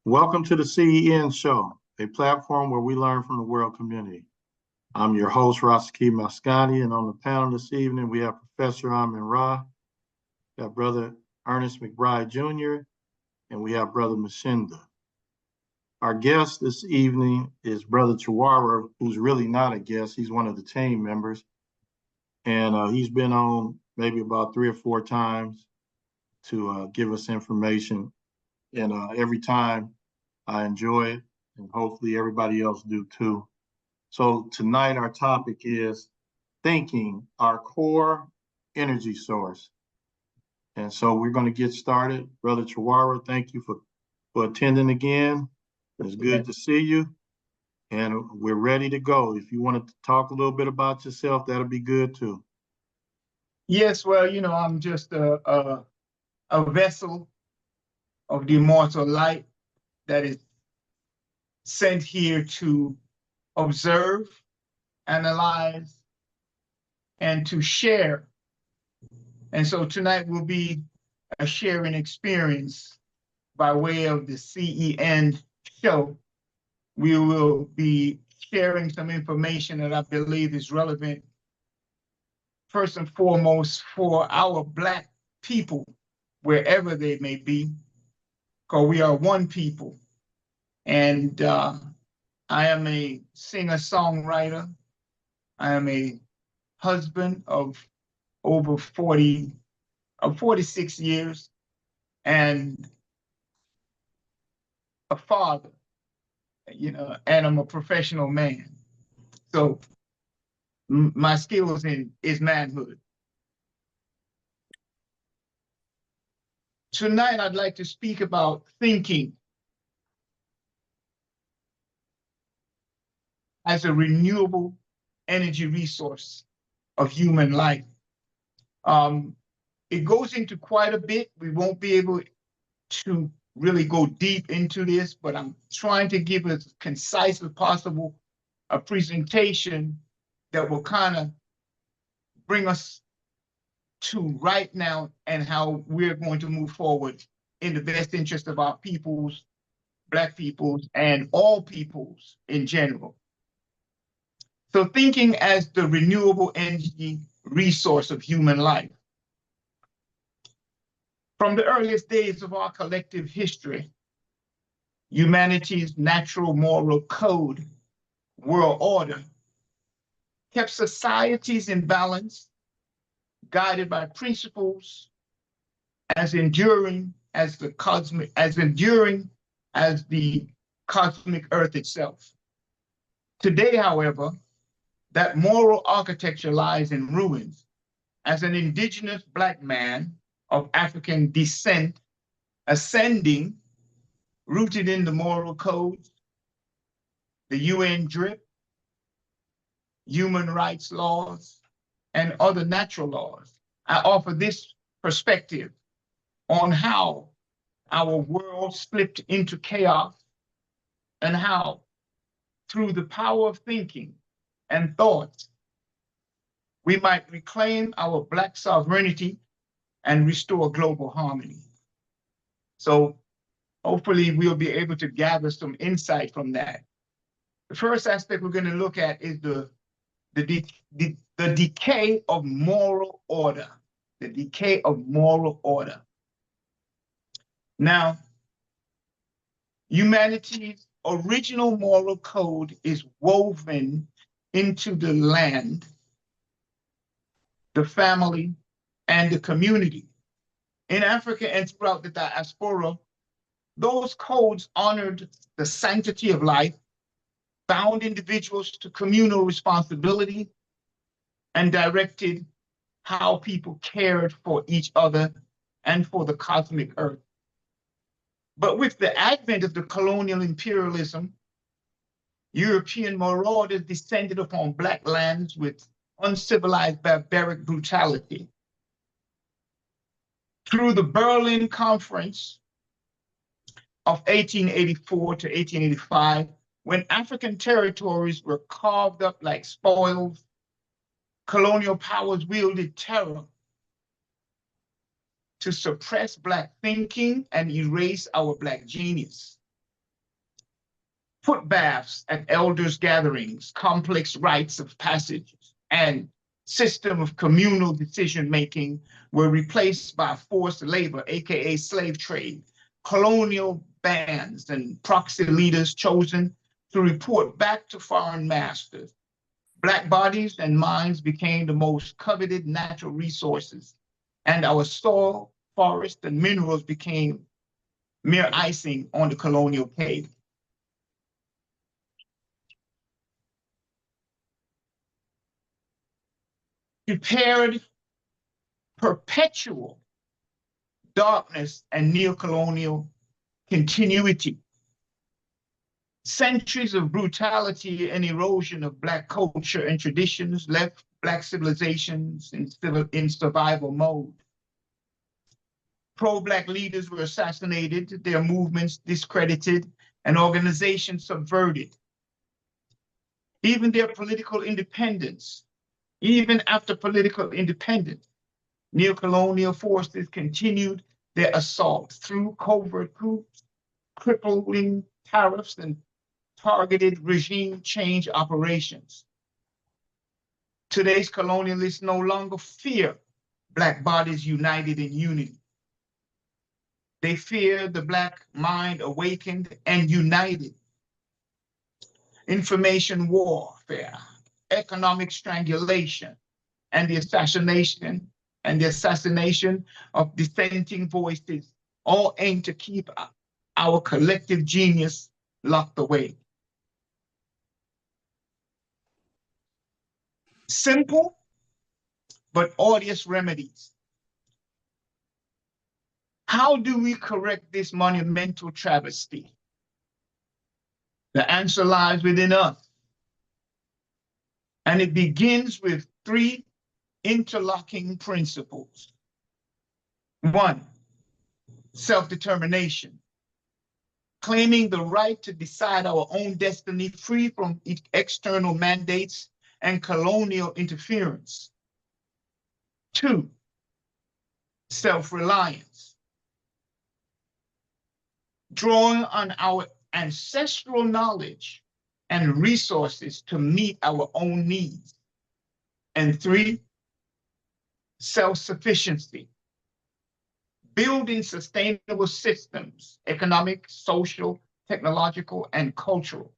Welcome to the CEN show, a platform where we learn from the world community. I'm your host, Rashaki, Maskani, and on the panel this evening, we have Professor Rahh, we have Brother Ernest McBride Jr., and we have Brother Mshinda. Our guest this evening is Brother Chawara, who's really not a guest. He's one of the team members, and he's been on maybe about 3 or 4 times to give us information. And every time I enjoy it, and hopefully everybody else do too. So tonight our topic is thinking, our core energy source. And so we're going to get started. Brother Chawara, thank you for attending again. It's good to see you. And we're ready to go. If you want to talk a little bit about yourself, that'll be good too. Yes, well, I'm just a vessel of the immortal light that is sent here to observe, analyze, and to share. And so tonight will be a sharing experience by way of the CEN show. We will be sharing some information that I believe is relevant, first and foremost, for our Black people, wherever they may be, because we are one people. And I am a singer-songwriter. I am a husband of over 46 years, and a father, and I'm a professional man. So my skills is manhood. Tonight, I'd like to speak about thinking as a renewable energy resource of human life. It goes into quite a bit. We won't be able to really go deep into this, but I'm trying to give as concise as possible a presentation that will kind of bring us to right now and how we're going to move forward in the best interest of our peoples, Black peoples, and all peoples in general. So thinking as the renewable energy resource of human life. From the earliest days of our collective history, humanity's natural moral code, world order, kept societies in balance, guided by principles as enduring as the cosmic earth itself. Today, however, that moral architecture lies in ruins as an indigenous Black man of African descent ascending, rooted in the moral codes, the UN drip, human rights laws, and other natural laws. I offer this perspective on how our world slipped into chaos and how, through the power of thinking and thoughts, we might reclaim our Black sovereignty and restore global harmony. So hopefully we'll be able to gather some insight from that. The first aspect we're going to look at is the decay of moral order, the decay of moral order. Now, humanity's original moral code is woven into the land, the family, and the community. In Africa and throughout the diaspora, those codes honored the sanctity of life, bound individuals to communal responsibility, and directed how people cared for each other and for the cosmic earth. But with the advent of the colonial imperialism, European marauders descended upon Black lands with uncivilized barbaric brutality. Through the Berlin Conference of 1884 to 1885, when African territories were carved up like spoils, colonial powers wielded terror to suppress Black thinking and erase our Black genius. foot baths at elders' gatherings, complex rites of passage, and system of communal decision-making were replaced by forced labor, aka slave trade, colonial bands, and proxy leaders chosen to report back to foreign masters. Black bodies and minds became the most coveted natural resources, and our soil, forest, and minerals became mere icing on the colonial cake. Prepared perpetual darkness and neocolonial continuity. Centuries of brutality and erosion of Black culture and traditions left Black civilizations in survival mode. Pro-Black leaders were assassinated, their movements discredited, and organizations subverted. Even their political independence, even after political independence, neocolonial forces continued their assault through covert coups, crippling tariffs, and targeted regime change operations. Today's colonialists no longer fear Black bodies united in unity. They fear the Black mind awakened and united. Information warfare, economic strangulation, and the assassination of dissenting voices, all aim to keep our collective genius locked away. Simple but odious remedies. How do we correct this monumental travesty? The answer lies within us. And it begins with three interlocking principles. One, self-determination, claiming the right to decide our own destiny free from external mandates and colonial interference. Two, self-reliance, drawing on our ancestral knowledge and resources to meet our own needs. And three, self-sufficiency, building sustainable systems, economic, social, technological, and cultural,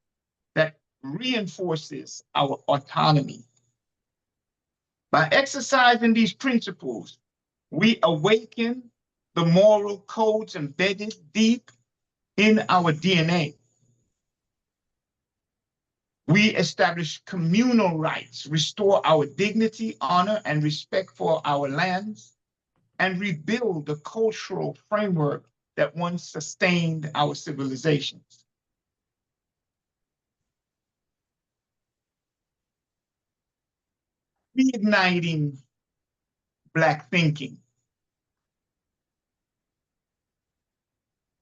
that reinforces our autonomy. By exercising these principles, we awaken the moral codes embedded deep in our DNA. We establish communal rights, restore our dignity, honor, and respect for our lands, and rebuild the cultural framework that once sustained our civilizations. Reigniting Black thinking.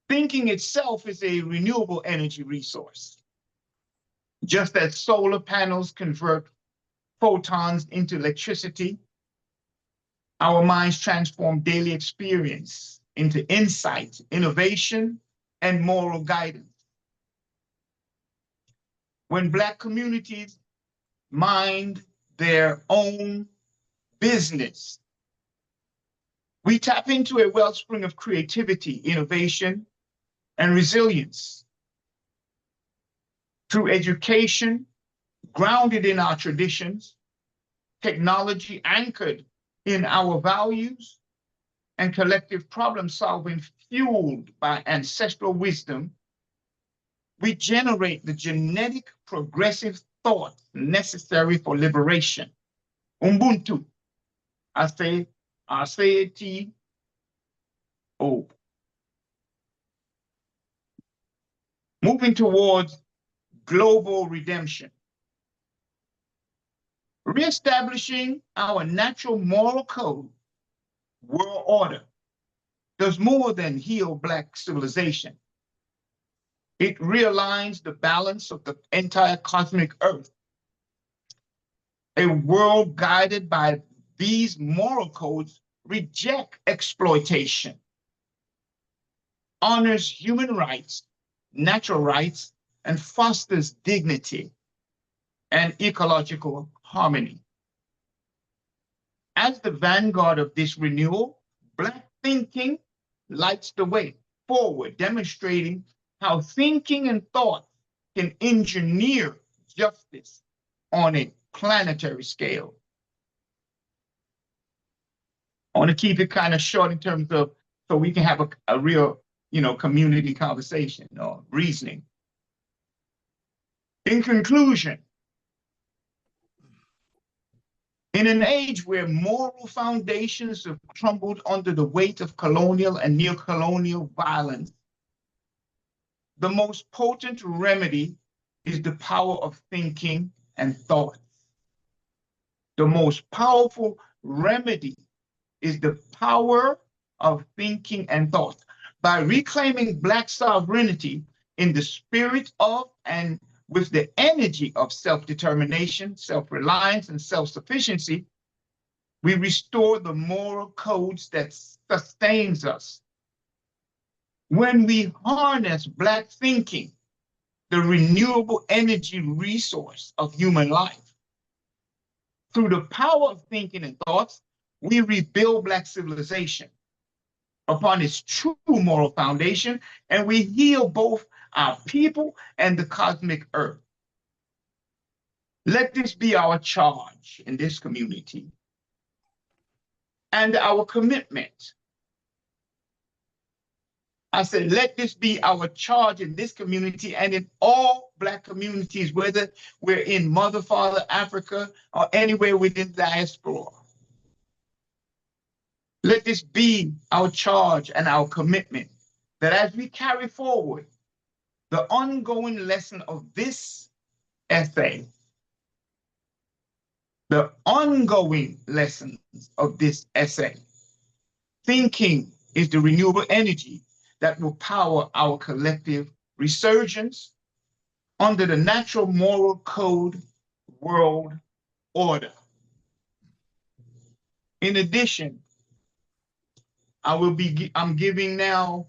Thinking itself is a renewable energy resource. Just as solar panels convert photons into electricity, our minds transform daily experience into insight, innovation, and moral guidance. When Black communities mind their own business, we tap into a wellspring of creativity, innovation, and resilience. Through education grounded in our traditions, technology anchored in our values, and collective problem solving fueled by ancestral wisdom, we generate the genetic progressive thought necessary for liberation. Ubuntu, I-say-T-O. Moving towards global redemption. Reestablishing our natural moral code, world order, does more than heal Black civilization. It realigns the balance of the entire cosmic earth. A world guided by these moral codes reject exploitation, honors human rights, natural rights, and fosters dignity and ecological harmony. As the vanguard of this renewal, Black thinking lights the way forward, demonstrating how thinking and thought can engineer justice on a planetary scale. I want to keep it kind of short in terms of, so we can have a real, community conversation or reasoning. In conclusion, in an age where moral foundations have crumbled under the weight of colonial and neo-colonial violence, the most potent remedy is the power of thinking and thought. The most powerful remedy is the power of thinking and thought. By reclaiming Black sovereignty in the spirit of and with the energy of self-determination, self-reliance, and self-sufficiency, we restore the moral codes that sustains us. When we harness Black thinking, the renewable energy resource of human life, through the power of thinking and thoughts, we rebuild Black civilization upon its true moral foundation, and we heal both our people and the cosmic earth. Let this be our charge in this community and our commitment. I said, let this be our charge in this community and in all Black communities, whether we're in Mother, Father, Africa, or anywhere within diaspora. Let this be our charge and our commitment, that as we carry forward the ongoing lesson of this essay, the ongoing lessons of this essay, thinking is the renewable energy that will power our collective resurgence under the natural moral code world order. In addition, I'm giving now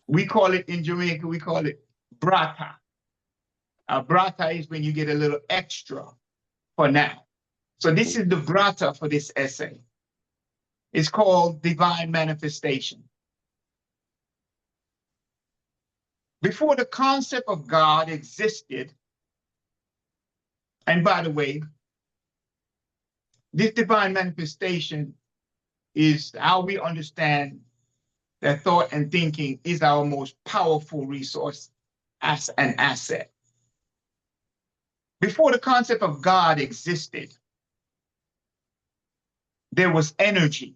we call it in Jamaica, we call it brata. Brata is when you get a little extra for now. So this is the brata for this essay. It's called Divine Manifestation. Before the concept of God existed, and by the way, this divine manifestation is how we understand that thought and thinking is our most powerful resource as an asset. Before the concept of God existed, there was energy,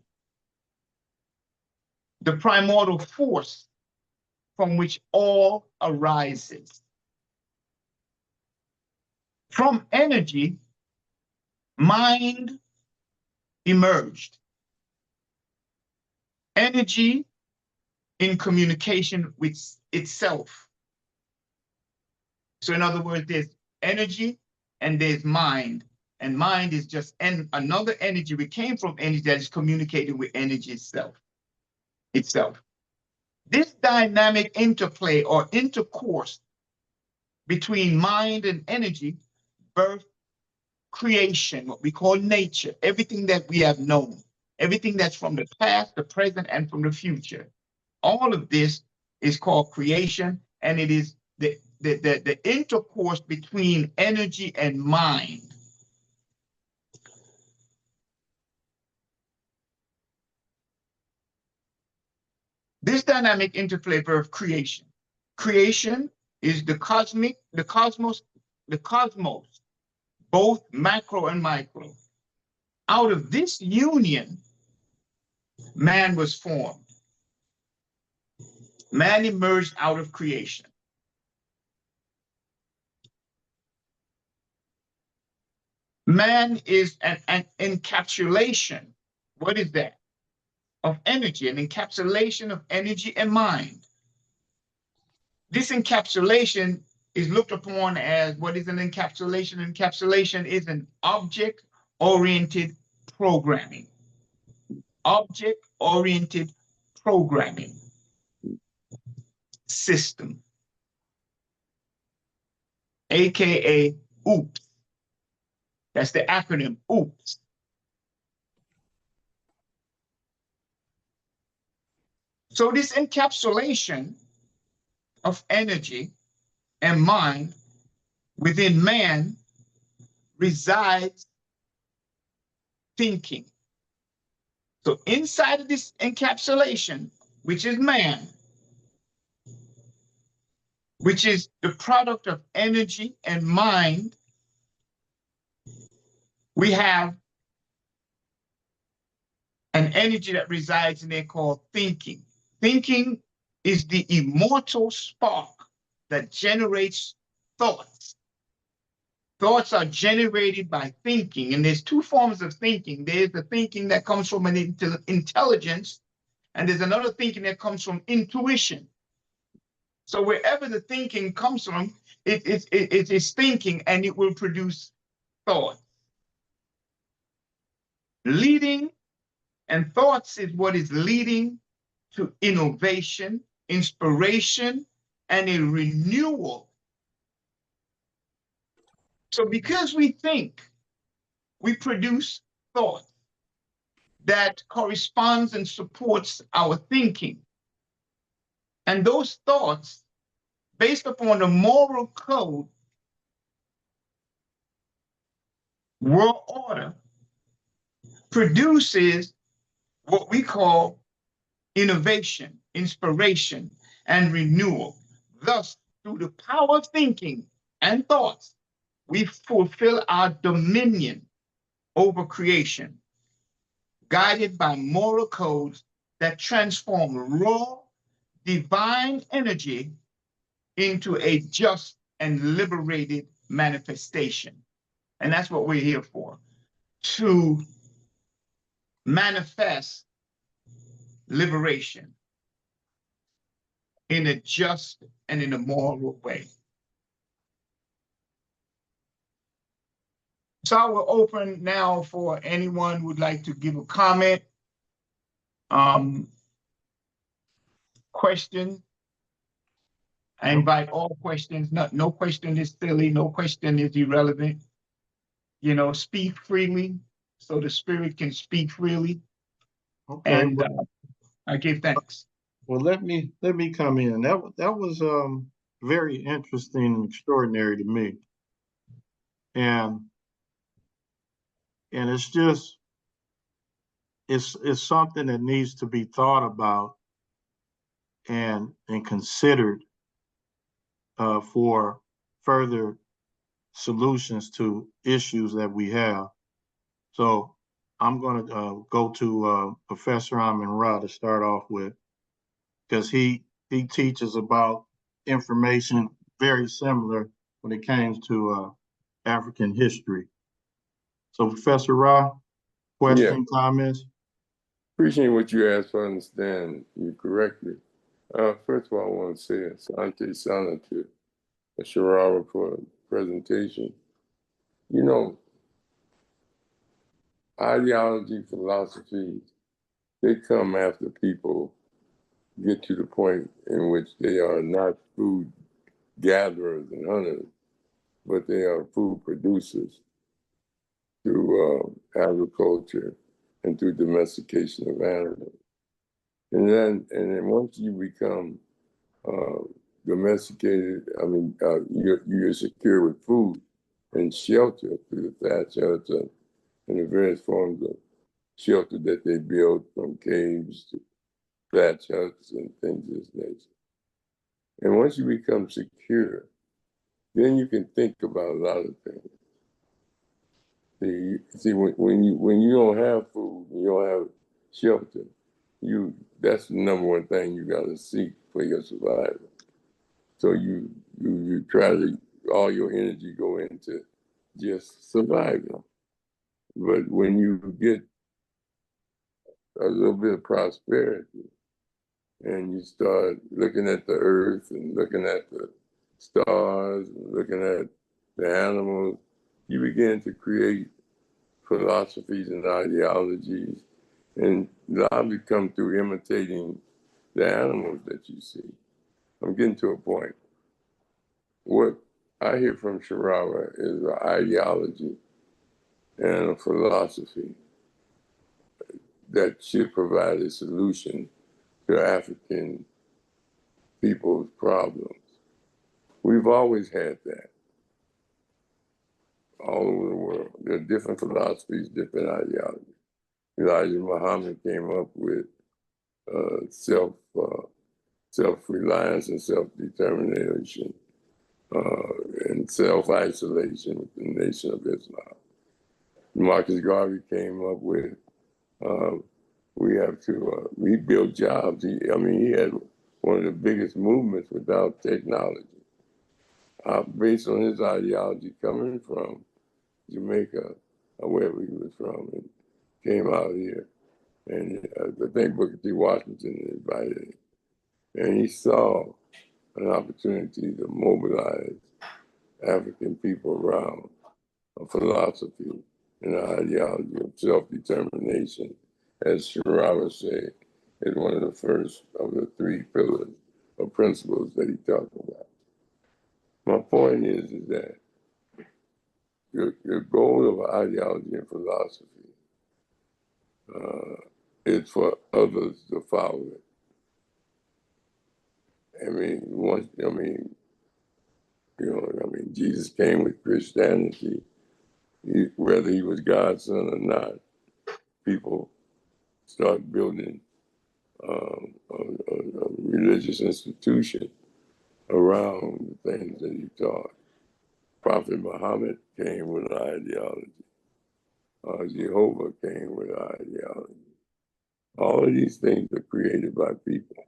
the primordial force from which all arises. From energy, mind emerged. Energy in communication with itself. So in other words, there's energy and there's mind. And mind is just another energy. We came from energy that is communicating with energy itself. This dynamic interplay or intercourse between mind and energy birthed creation, what we call nature, everything that we have known, everything that's from the past, the present, and from the future. All of this is called creation, and it is the intercourse between energy and mind. This dynamic interplay birthed creation. Creation is the cosmos, both macro and micro. Out of this union, man was formed. Man emerged out of creation. Man is an encapsulation. What is that? Of energy, an encapsulation of energy and mind. This encapsulation is looked upon as, what is an encapsulation? Encapsulation is an object-oriented programming. Object-oriented programming. system, AKA OOPS. That's the acronym, OOPS. So this encapsulation of energy and mind within man resides thinking. So inside of this encapsulation, which is man, which is the product of energy and mind, we have an energy that resides in there called thinking. Thinking is the immortal spark that generates thoughts. Thoughts are generated by thinking, and there's two forms of thinking. There's the thinking that comes from an intelligence, and there's another thinking that comes from intuition. So wherever the thinking comes from, it is thinking, and it will produce thought. Leading and thoughts is what is leading to innovation, inspiration, and a renewal. So because we think, we produce thought that corresponds and supports our thinking. And those thoughts, based upon the moral code, world order, produces what we call innovation, inspiration, and renewal. Thus, through the power of thinking and thoughts, we fulfill our dominion over creation, guided by moral codes that transform raw, divine energy into a just and liberated manifestation. And that's what we're here for, to manifest liberation in a just and in a moral way. So I will open now for anyone who would like to give a comment, question. I invite all questions. No question is silly. No question is irrelevant. You know, speak freely so the spirit can speak freely. Okay. And I give thanks. Well, let me come in. That was very interesting and extraordinary to me. And it's just it's something that needs to be thought about and considered for further solutions to issues that we have. So I'm going to go to Professor Rahh to start off with, because he teaches about information very similar when it came to African history. So Professor Rahh, question, comments? Appreciate what you asked for, understand you correctly. First of all, I want to say Asante Sana to Sharita for the presentation. You know, ideology, philosophies, they come after people get to the point in which they are not food gatherers and hunters, but they are food producers through agriculture and through domestication of animals. And then once you become domesticated, I mean, you're secure with food and shelter through the thatch shelter and the various forms of shelter that they build, from caves to thatch huts and things of this nature. And once you become secure, then you can think about a lot of things. See, when you don't have food, you don't have shelter, that's the number one thing you got to seek for your survival. So you try to, all your energy go into just surviving. But when you get a little bit of prosperity and you start looking at the earth and looking at the stars and looking at the animals, you begin to create philosophies and ideologies, and a lot of it come through imitating the animals that you see. I'm getting to a point. What I hear from Sharita is an ideology and a philosophy that should provide a solution to African people's problems. We've always had that all over the world. There are different philosophies, different ideologies. Elijah Muhammad came up with self-reliance and self-determination and self-isolation with the Nation of Islam. Marcus Garvey came up with we have to rebuild jobs. He had one of the biggest movements without technology. Based on his ideology coming from Jamaica, or wherever he was from, and came out here. And I think Booker T. Washington invited him. And he saw an opportunity to mobilize African people around a philosophy and an ideology of self-determination, as Sharita said, is one of the first of the three pillars or principles that he talked about. My point is that your goal of ideology and philosophy is for others to follow it. Jesus came with Christianity. Whether he was God's son or not, people start building a religious institution around the things that he taught. Prophet Muhammad came with an ideology. Jehovah came with an ideology. All of these things are created by people.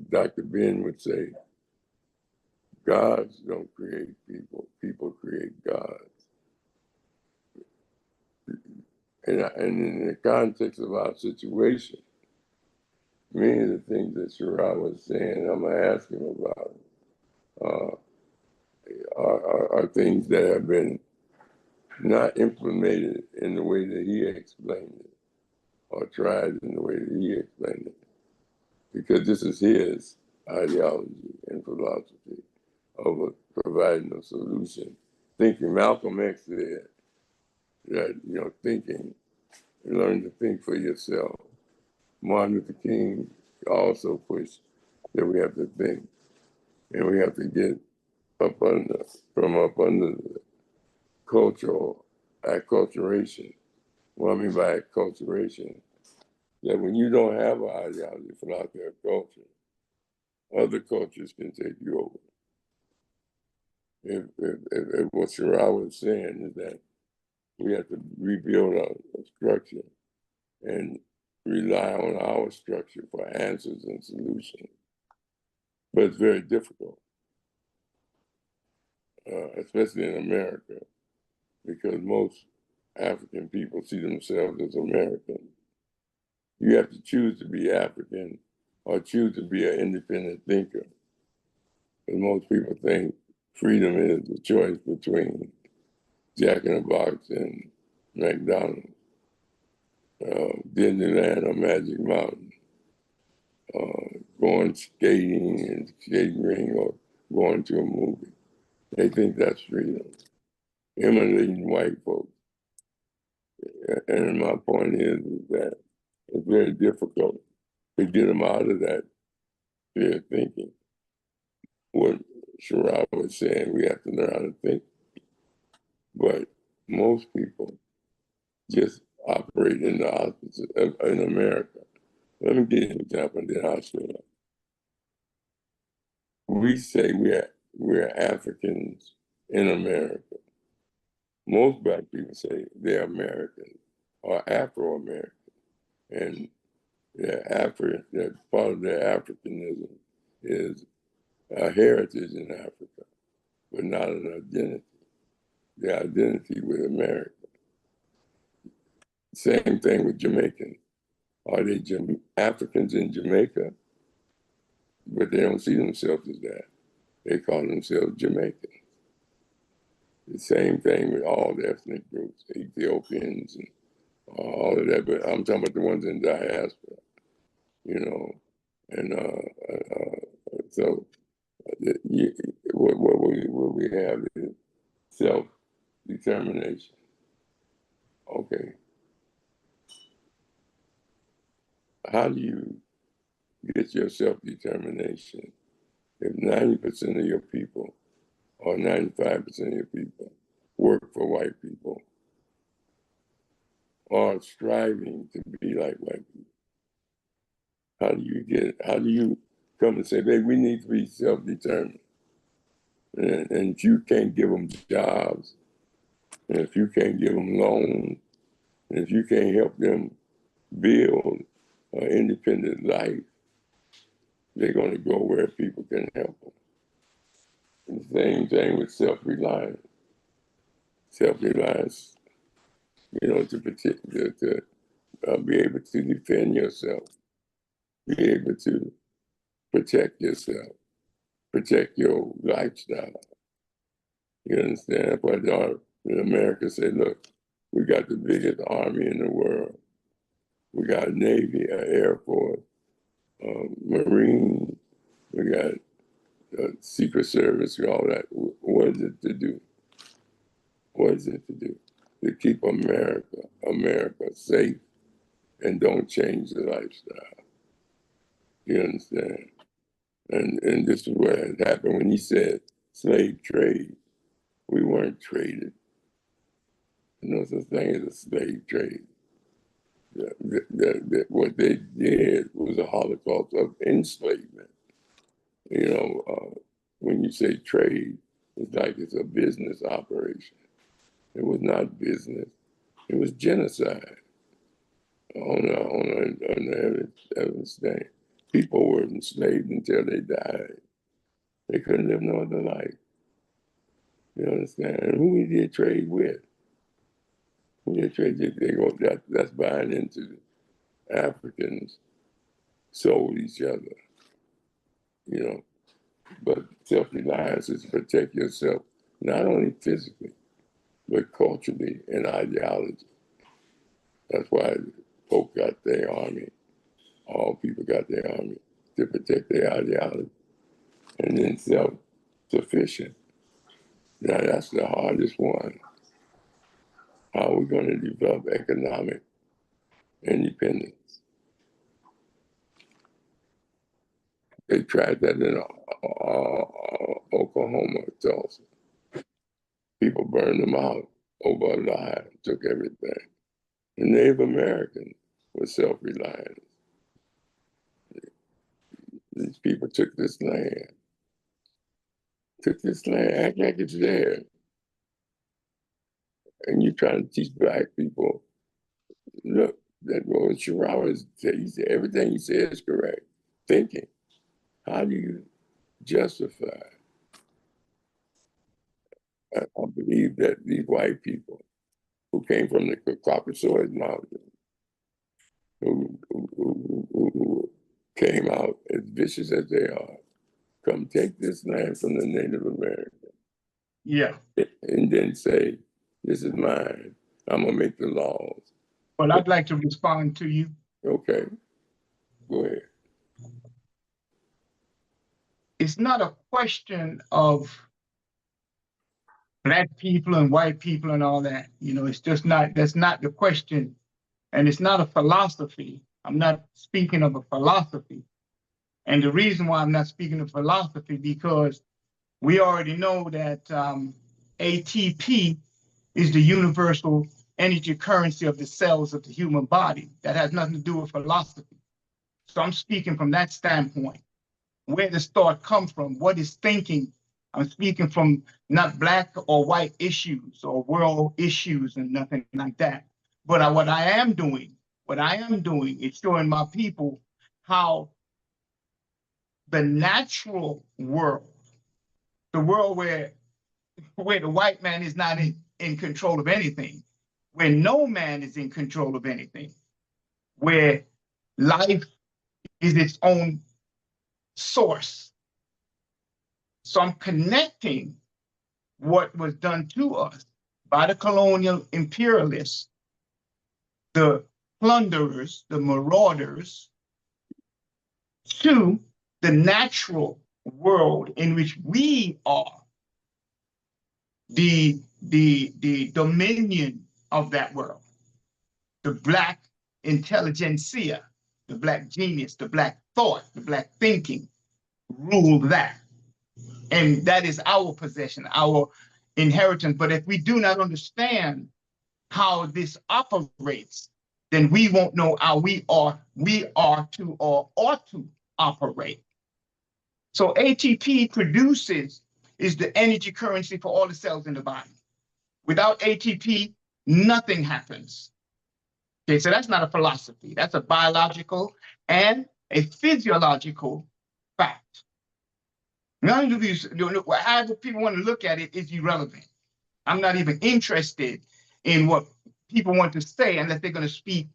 Dr. Ben would say, gods don't create people, people create gods. And in the context of our situation, many of the things that Sharita was saying, I'm going to ask him about, are things that have been not implemented in the way that he explained it, or tried in the way that he explained it. Because this is his ideology and philosophy of providing a solution. Thinking, Malcolm X said that, thinking, learn to think for yourself. Martin Luther King also pushed that we have to think, and we have to get from up under the cultural acculturation. What I mean by acculturation, that when you don't have an ideology, philosophy, or culture, other cultures can take you over. If what Sharita was saying is that we have to rebuild our structure and rely on our structure for answers and solutions. But it's very difficult, especially in America, because most African people see themselves as American. You have to choose to be African or choose to be an independent thinker. Because most people think freedom is the choice between Jack in the Box and McDonald's, Disneyland or Magic Mountain, going skating and skating ring or going to a movie. They think that's freedom. Emulating white folks. And my point is that it's very difficult to get them out of that clear thinking. What Sharita was saying, we have to learn how to think. But most people just operate in the opposite in America. Let me give you an example, and then I'll shut up. We say we're Africans in America. Most Black people say they're American or Afro-American. And that part of their Africanism is a heritage in Africa, but not an identity. Their identity with America. Same thing with Jamaicans. Are they Africans in Jamaica? But they don't see themselves as that. They call themselves Jamaicans. The same thing with all the ethnic groups, Ethiopians and all of that, but I'm talking about the ones in diaspora, and So what we have is self-determination. Okay. How do you get your self-determination if 90% of your people or 95% of your people work for white people or striving to be like white people? How do you come and say, hey, we need to be self-determined? And if you can't give them jobs, and if you can't give them loans, and if you can't help them build an independent life, they're going to go where people can help them. And the same thing with self-reliance. Self-reliance, to protect, to be able to defend yourself, be able to protect yourself, protect your lifestyle. You understand? But in America say, look, we got the biggest army in the world. We got a Navy, an Air Force, Marine, we got Secret Service, all that. What is it to do? What is it to do? To keep America safe and don't change the lifestyle. You understand? And this is what had happened when he said slave trade. We weren't traded. No such thing as a slave trade. What they did was a Holocaust of enslavement. When you say trade, it's like it's a business operation. It was not business. It was genocide on the evidence thing. People were enslaved until they died. They couldn't live no other life. You understand? And who we did trade with? Who did trade with? That's buying into the Africans sold each other. But self-reliance is to protect yourself, not only physically, but culturally and ideology. That's why folk got their army. All people got their army to protect their ideology. And then self-sufficient. Now that's the hardest one. How are we going to develop economic independence? They tried that in Oklahoma, Tulsa. People burned them out over a lie, took everything. The Native Americans were self-reliant. These people took this land, act like it's there. And you're trying to teach black people, look, that what Sharita said, he said, everything he said is correct. Thinking, how do you justify? I believe that these white people who came from the Caucasus Mountains, who came out as vicious as they are, come take this land from the Native Americans. Yeah. And then say, this is mine. I'm going to make the laws. Well, I'd like to respond to you. Okay. Go ahead. It's not a question of black people and white people and all that. It's just not, that's not the question. And it's not a philosophy. I'm not speaking of a philosophy. And the reason why I'm not speaking of philosophy, because we already know that ATP is the universal energy currency of the cells of the human body. That has nothing to do with philosophy. So I'm speaking from that standpoint. Where does thought come from? What is thinking? I'm speaking from not black or white issues or world issues and nothing like that. But what I am doing is showing my people how the natural world, the world where the white man is not in control of anything, where no man is in control of anything, where life is its own source. So I'm connecting what was done to us by the colonial imperialists, the plunderers, the marauders, to the natural world in which we are the dominion of that world. The Black intelligentsia, the Black genius, the Black thought, the Black thinking rule that. And that is our possession, our inheritance. But if we do not understand how this operates, then we won't know how we are to or ought to operate. So ATP is the energy currency for all the cells in the body. Without ATP, nothing happens. Okay, so that's not a philosophy. That's a biological and a physiological fact. None of these, however people want to look at it, is irrelevant. I'm not even interested in what people want to say unless they're going to speak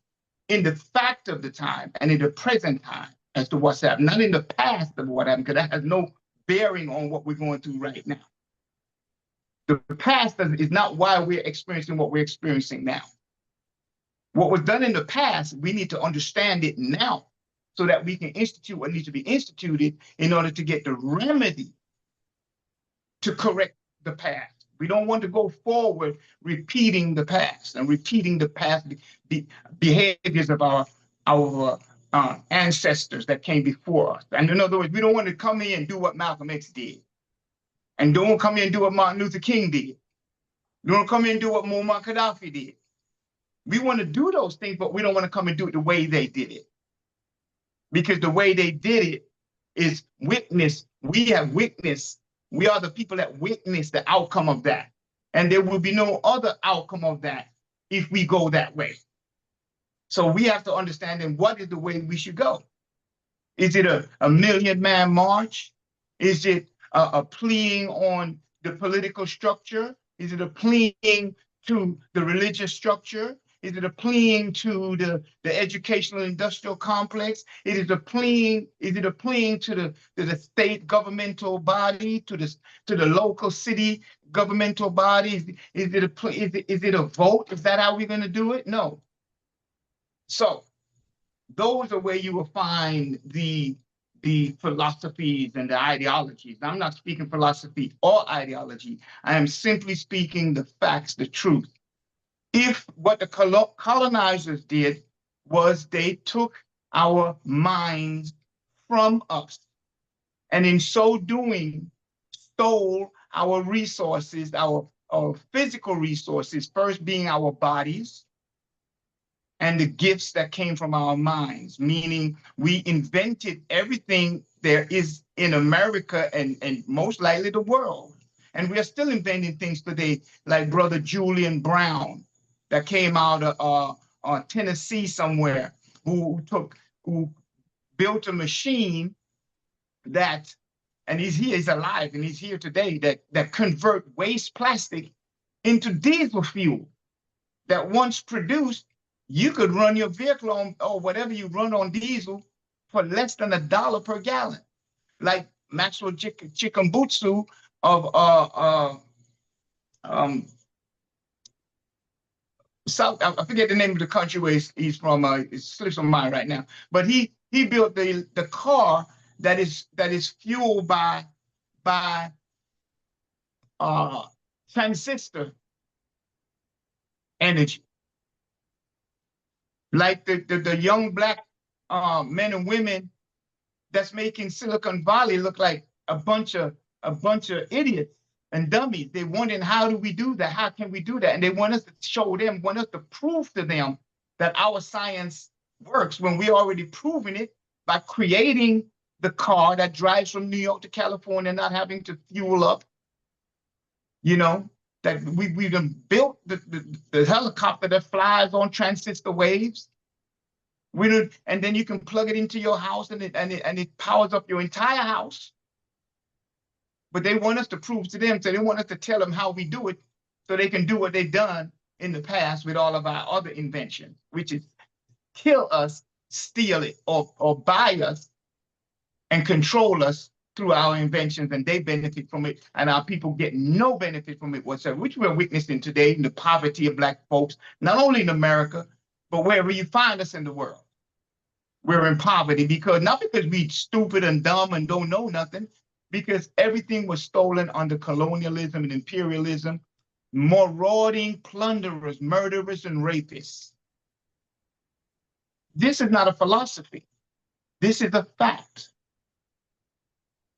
in the fact of the time and in the present time as to what's happening, not in the past of what happened, because that has no bearing on what we're going through right now. The past is not why we're experiencing what we're experiencing now. What was done in the past, we need to understand it now so that we can institute what needs to be instituted in order to get the remedy to correct the past. We don't want to go forward repeating the past and repeating the past behaviors of our ancestors that came before us. And in other words, we don't want to come in and do what Malcolm X did. And don't come in and do what Martin Luther King did. Don't come in and do what Muammar Gaddafi did. We want to do those things, but we don't want to come and do it the way they did it. Because the way they did it is witness. We have witnessed. We are the people that witness the outcome of that. And there will be no other outcome of that if we go that way. So we have to understand then what is the way we should go. Is it a million-man march? Is it a pleading on the political structure? Is it a pleading to the religious structure? Is it a pleading to the educational industrial complex? Is it a pleading to the state governmental body, to the local city governmental bodies? Is it a vote? Is that how we're going to do it? No. So those are where you will find the philosophies and the ideologies. I'm not speaking philosophy or ideology. I am simply speaking the facts, the truth. If what the colonizers did was they took our minds from us, and in so doing, stole our resources, our physical resources, first being our bodies, and the gifts that came from our minds, meaning we invented everything there is in America and most likely the world. And we are still inventing things today, like Brother Julian Brown, that came out of Tennessee somewhere, who built a machine that, and he's alive and he's here today, that convert waste plastic into diesel fuel that once produced, you could run your vehicle on, or whatever you run on diesel, for less than $1 per gallon. Like Maxwell Chikumbutsu of South, I forget the name of the country where he's from. It slips on mine right now. But he built the car that is fueled by transistor energy. Like the young Black men and women that's making Silicon Valley look like a bunch of idiots and dummies. They wondering, how do we do that? How can we do that? And they want us to show them, want us to prove to them that our science works, when we already proven it by creating the car that drives from New York to California, not having to fuel up. You know, that we've built the helicopter that flies on transistor waves. And then you can plug it into your house and it powers up your entire house. But they want us to prove to them, so they want us to tell them how we do it so they can do what they've done in the past with all of our other inventions, which is kill us, steal it, or buy us and control us through our inventions, and they benefit from it, and our people get no benefit from it whatsoever, which we're witnessing today in the poverty of Black folks, not only in America, but wherever you find us in the world. We're in poverty not because we stupid and dumb and don't know nothing. because everything was stolen under colonialism and imperialism, marauding plunderers, murderers, and rapists. This is not a philosophy. This is a fact.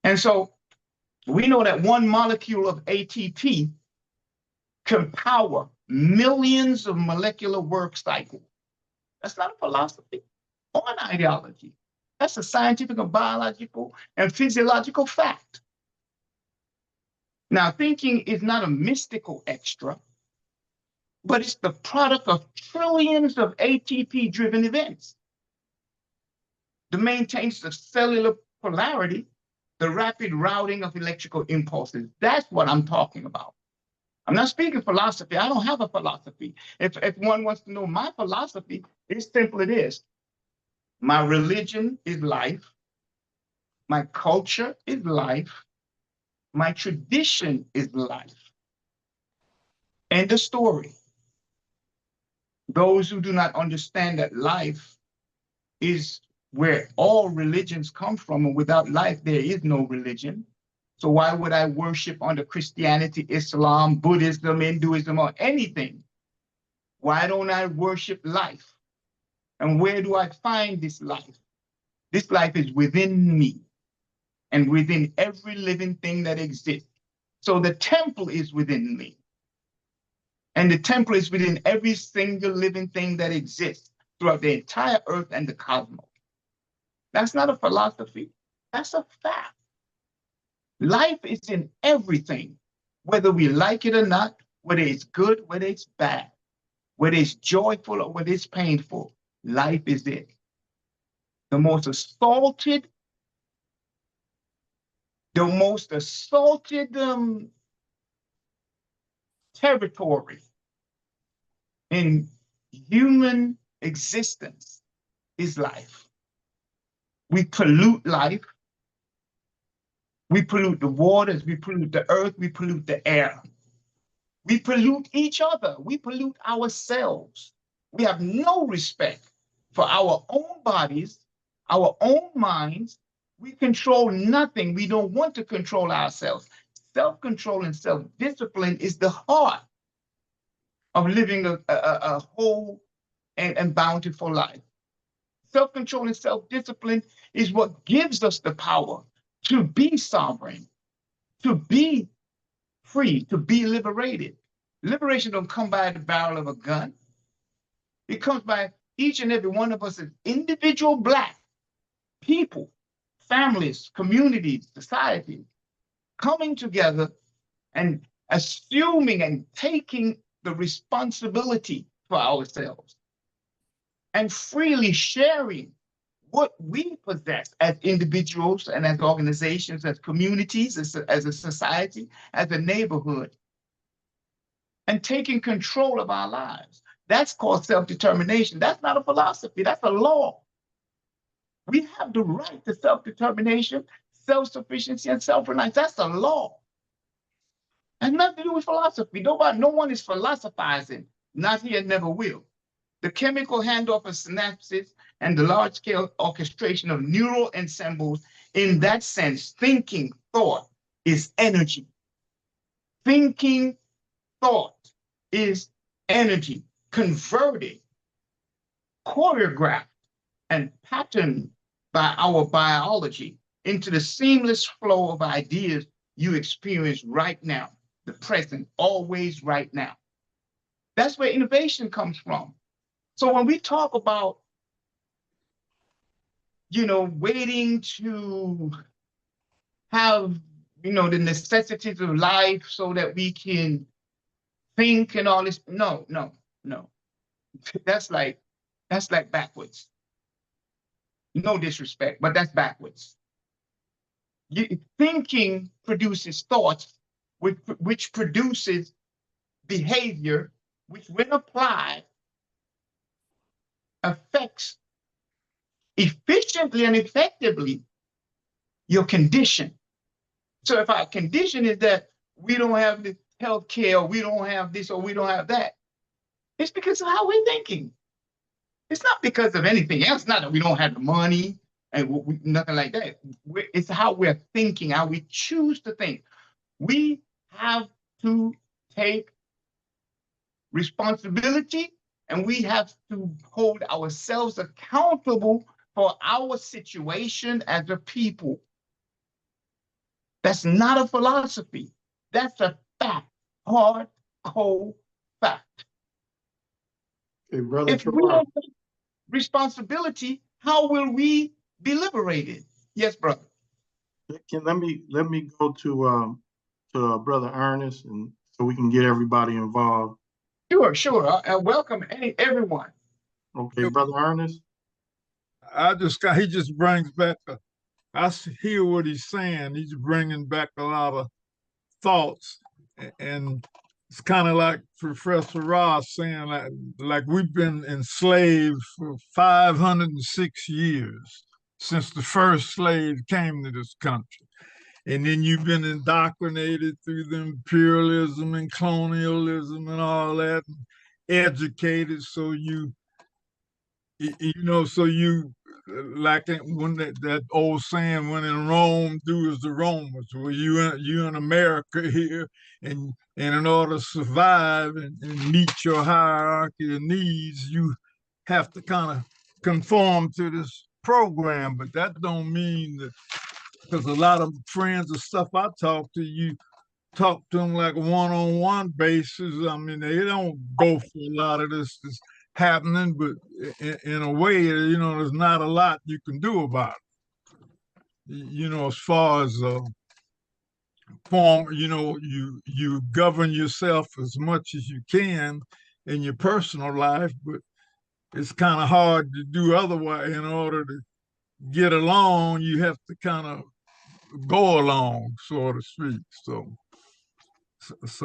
And so we know that one molecule of ATP can power millions of molecular work cycles. That's not a philosophy or an ideology. That's a scientific and biological and physiological fact. Now, thinking is not a mystical extra, but it's the product of trillions of ATP-driven events that maintains the cellular polarity, the rapid routing of electrical impulses. That's what I'm talking about. I'm not speaking philosophy. I don't have a philosophy. If one wants to know my philosophy, it's simple it is. My religion is life. My culture is life. My tradition is life. End of story. Those who do not understand that life is where all religions come from, and without life, there is no religion. So why would I worship under Christianity, Islam, Buddhism, Hinduism, or anything? Why don't I worship life? And where do I find this life? This life is within me and within every living thing that exists. So the temple is within me. And the temple is within every single living thing that exists throughout the entire earth and the cosmos. That's not a philosophy. That's a fact. Life is in everything, whether we like it or not, whether it's good, whether it's bad, whether it's joyful or whether it's painful. Life is it. The most assaulted territory in human existence is life. We pollute life. We pollute the waters, we pollute the earth, we pollute the air. We pollute each other, we pollute ourselves. We have no respect for our own bodies, our own minds. We control nothing. We don't want to control ourselves. Self-control and self-discipline is the heart of living a whole and bountiful life. Self-control and self-discipline is what gives us the power to be sovereign, to be free, to be liberated. Liberation don't come by the barrel of a gun. It comes by each and every one of us as individual Black people, families, communities, societies, coming together and assuming and taking the responsibility for ourselves and freely sharing what we possess as individuals and as organizations, as communities, as a society, as a neighborhood, and taking control of our lives. That's called self-determination. That's not a philosophy, that's a law. We have the right to self-determination, self-sufficiency, and self-reliance. That's a law. And nothing to do with philosophy. No one is philosophizing, not here, never will. The chemical handoff of synapses and the large-scale orchestration of neural ensembles, in that sense, thinking thought is energy. Thinking thought is energy, converted, choreographed, and patterned by our biology into the seamless flow of ideas you experience right now, the present, always right now. That's where innovation comes from. So when we talk about, waiting to have, the necessities of life so that we can think and all this, no. That's like backwards. No disrespect, but that's backwards. Thinking produces thoughts, which produces behavior, which when applied, affects efficiently and effectively your condition. So if our condition is that we don't have the health care, or we don't have this, or we don't have that, it's because of how we're thinking. It's not because of anything else. Not that we don't have the money, and nothing like that. It's how we're thinking, how we choose to think. We have to take responsibility, and we have to hold ourselves accountable for our situation as a people. That's not a philosophy. That's a fact, hard, cold fact. Okay, Brother If we Terrell, don't take responsibility, how will we be liberated? Yes, brother. let me go to Brother Ernest, and so we can get everybody involved. Sure. Welcome everyone. Okay, Brother Ernest. He just brings back, hear what he's saying. He's bringing back a lot of thoughts. And it's kind of like Professor Ross saying, like we've been enslaved for 506 years since the first slave came to this country. And then you've been indoctrinated through the imperialism and colonialism and all that, and educated so you like when that old saying, when in Rome, do as the Romans. Well, you in America here, and in order to survive and meet your hierarchy of needs, you have to kind of conform to this program. But that don't mean that, because a lot of friends and stuff I talk to, you talk to them like a one-on-one basis. I mean, they don't go for a lot of this happening, but in a way, there's not a lot you can do about it. As far as form, you govern yourself as much as you can in your personal life, but it's kind of hard to do otherwise. In order to get along, you have to kind of go along, so to speak. So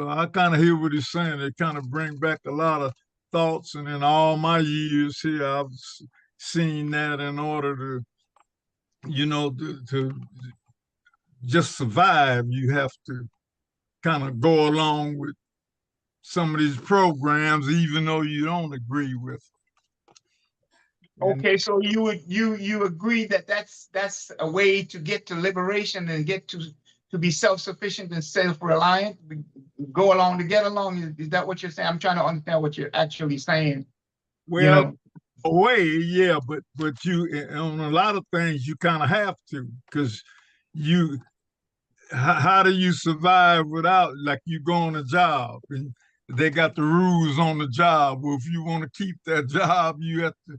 I kind of hear what he's saying. They kind of bring back a lot of thoughts, and in all my years here, I've seen that in order to just survive, you have to kind of go along with some of these programs, even though you don't agree with them. Okay, so you agree that that's a way to get to liberation and get to be self-sufficient and self-reliant, go along to get along. Is that what you're saying? I'm trying to understand what you're actually saying. Well, a way, yeah, but you, on a lot of things you kind of have to, because how do you survive without, like, you go on a job and they got the rules on the job. Well, if you want to keep that job, you have to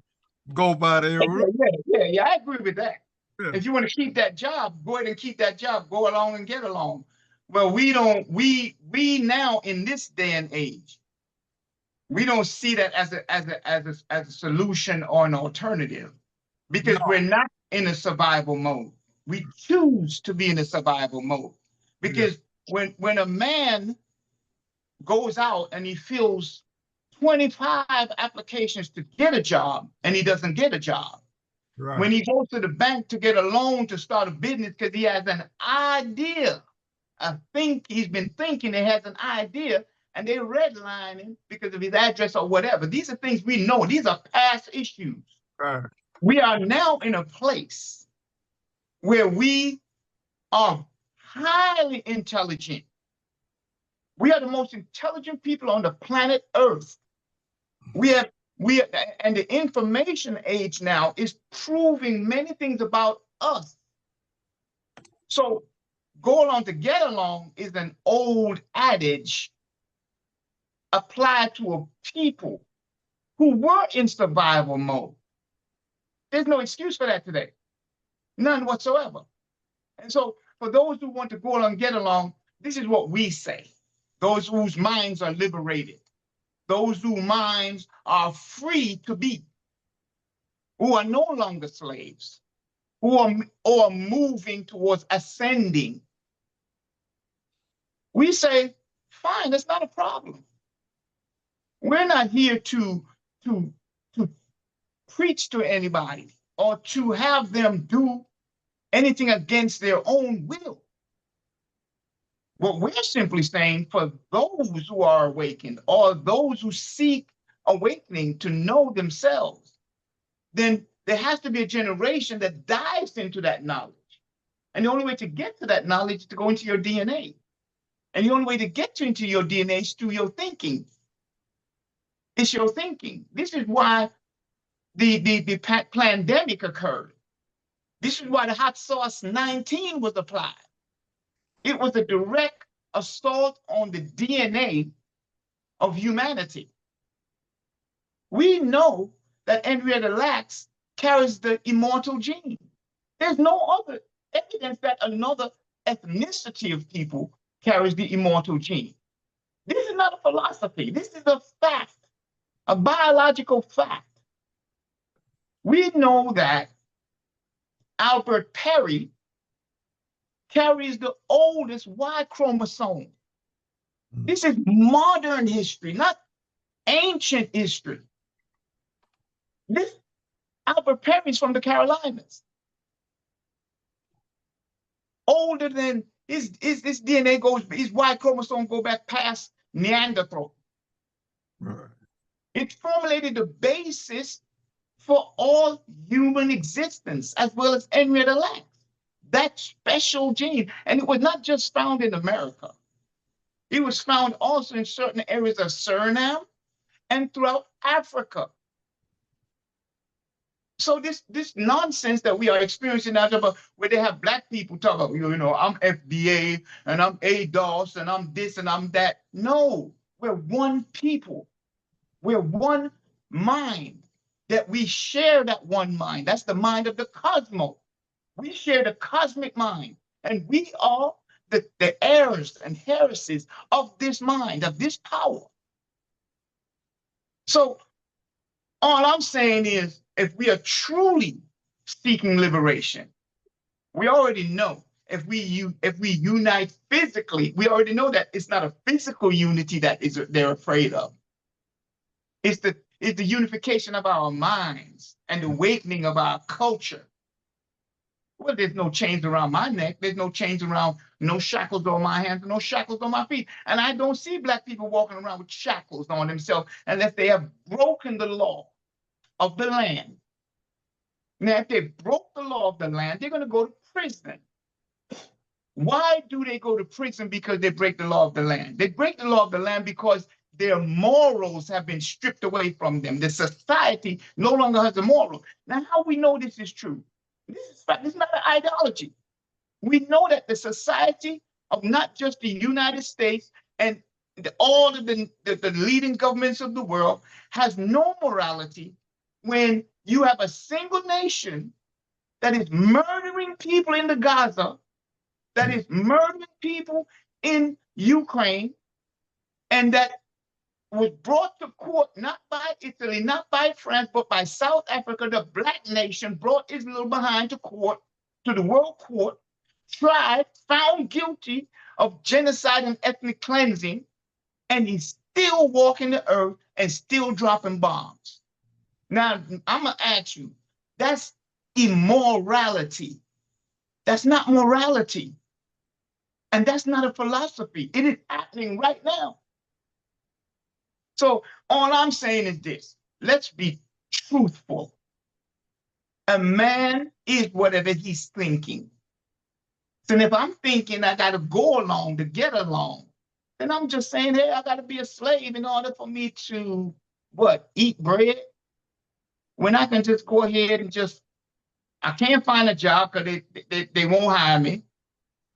go by their rules. Yeah, I agree with that. Yeah. If you want to keep that job, go ahead and keep that job. Go along and get along. Well, we now in this day and age, we don't see that as a solution or an alternative, because we're not in a survival mode. We choose to be in a survival mode, because when a man goes out and he fills 25 applications to get a job and he doesn't get a job. Right. When he goes to the bank to get a loan to start a business because he has an idea, he's been thinking, he has an idea, and they redline him because of his address or whatever. These are things we know. These are past issues. Right. We are now in a place where we are highly intelligent. We are the most intelligent people on the planet Earth. And the information age now is proving many things about us. So go along to get along is an old adage applied to a people who were in survival mode. There's no excuse for that today. None whatsoever. And so for those who want to go along and get along, this is what we say. Those whose minds are liberated. Those whose minds are free to be, who are no longer slaves, who are moving towards ascending. We say, fine, that's not a problem. We're not here to preach to anybody or to have them do anything against their own will. What we're simply saying, for those who are awakened or those who seek awakening to know themselves, then there has to be a generation that dives into that knowledge. And the only way to get to that knowledge is to go into your DNA. And the only way to get into your DNA is through your thinking. It's your thinking. This is why the pandemic occurred. This is why the hot sauce 19 was applied. It was a direct assault on the DNA of humanity. We know that Henrietta Lacks carries the immortal gene. There's no other evidence that another ethnicity of people carries the immortal gene. This is not a philosophy. This is a fact, a biological fact. We know that Albert Perry carries the oldest Y chromosome. This is modern history, not ancient history. This Albert Perry's from the Carolinas. Older than his DNA goes, his Y chromosome go back past Neanderthal. Right. It formulated the basis for all human existence, as well as Henrietta Lacks. That special gene. And it was not just found in America. It was found also in certain areas of Suriname and throughout Africa. So this nonsense that we are experiencing now, where they have black people talk about, I'm FBA and I'm ADOS and I'm this and I'm that. No, we're one people. We're one mind. That we share that one mind. That's the mind of the cosmos. We share the cosmic mind. And we are the heirs and heiresses of this mind, of this power. So all I'm saying is, if we are truly seeking liberation, we already know if we unite physically, we already know that it's not a physical unity that they're afraid of. It's the unification of our minds and the awakening of our culture. Well, there's no chains around my neck. There's no chains around, no shackles on my hands, no shackles on my feet. And I don't see black people walking around with shackles on themselves unless they have broken the law of the land. Now, if they broke the law of the land, they're going to go to prison. Why do they go to prison? Because they break the law of the land. They break the law of the land because their morals have been stripped away from them. The society no longer has a moral. Now, how we know this is true? This is fact. This is not an ideology. We know that the society of not just the United States and all of the leading governments of the world has no morality when you have a single nation that is murdering people in the Gaza, that is murdering people in Ukraine, and that was brought to court not by Italy, not by France, but by South Africa. The black nation brought his little behind to court, to the world court, tried, found guilty of genocide and ethnic cleansing, and he's still walking the earth and still dropping bombs. Now, I'm going to ask you, that's immorality. That's not morality. And that's not a philosophy. It is happening right now. So all I'm saying is this: let's be truthful. A man is whatever he's thinking. So if I'm thinking I got to go along to get along, then I'm just saying, hey, I got to be a slave in order for me to, what, eat bread? When I can just go ahead and I can't find a job because they won't hire me.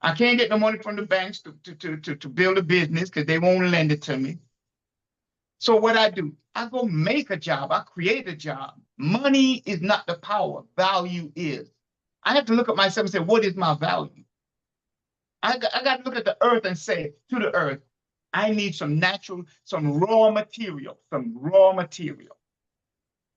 I can't get the money from the banks to build a business because they won't lend it to me. So what I do, I go make a job. I create a job. Money is not the power. Value is. I have to look at myself and say, what is my value? I got to look at the earth and say to the earth, I need some raw material,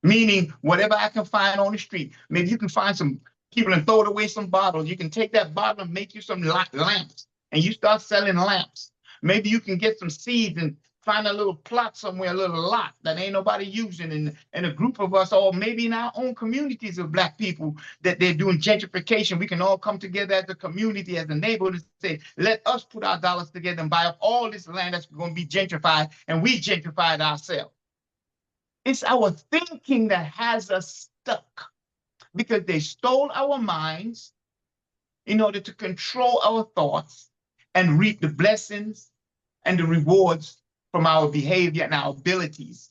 Meaning whatever I can find on the street. Maybe you can find some people and throw away some bottles. You can take that bottle and make you some lamps, and you start selling lamps. Maybe you can get some seeds and find a little plot somewhere, a little lot that ain't nobody using, and a group of us, or maybe in our own communities of black people, that they're doing gentrification. We can all come together as a community, as a neighborhood, and say, let us put our dollars together and buy up all this land that's going to be gentrified, and we gentrify it ourselves. It's our thinking that has us stuck. because they stole our minds in order to control our thoughts and reap the blessings and the rewards from our behavior and our abilities.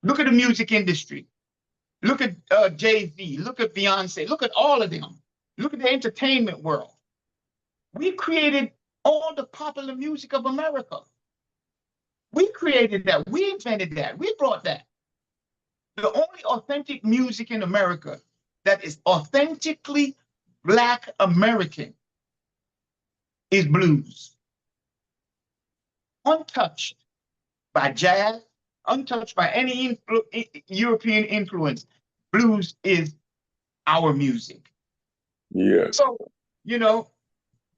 Look at the music industry. Look at Jay-Z. Look at Beyonce. Look at all of them. Look at the entertainment world. We created all the popular music of America. We created that. We invented that. We brought that. The only authentic music in America that is authentically Black American is blues. Untouched by jazz, untouched by any European influence. Blues is our music. Yeah. So, you know,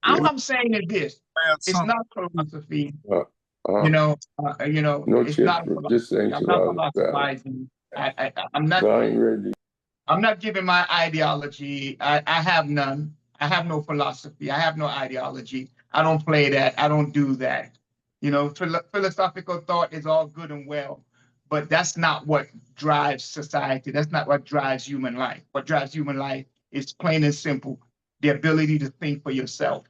Yeah. all I'm saying is this: it's not philosophy. No It's not chest, just saying I'm not about that. philosophizing. I'm No, not. I ain't ready. I'm not giving my ideology. I have none. I have no philosophy. I have no ideology. I don't play that. I don't do that. Philosophical thought is all good and well, but that's not what drives society. That's not what drives human life. What drives human life is plain and simple: the ability to think for yourself,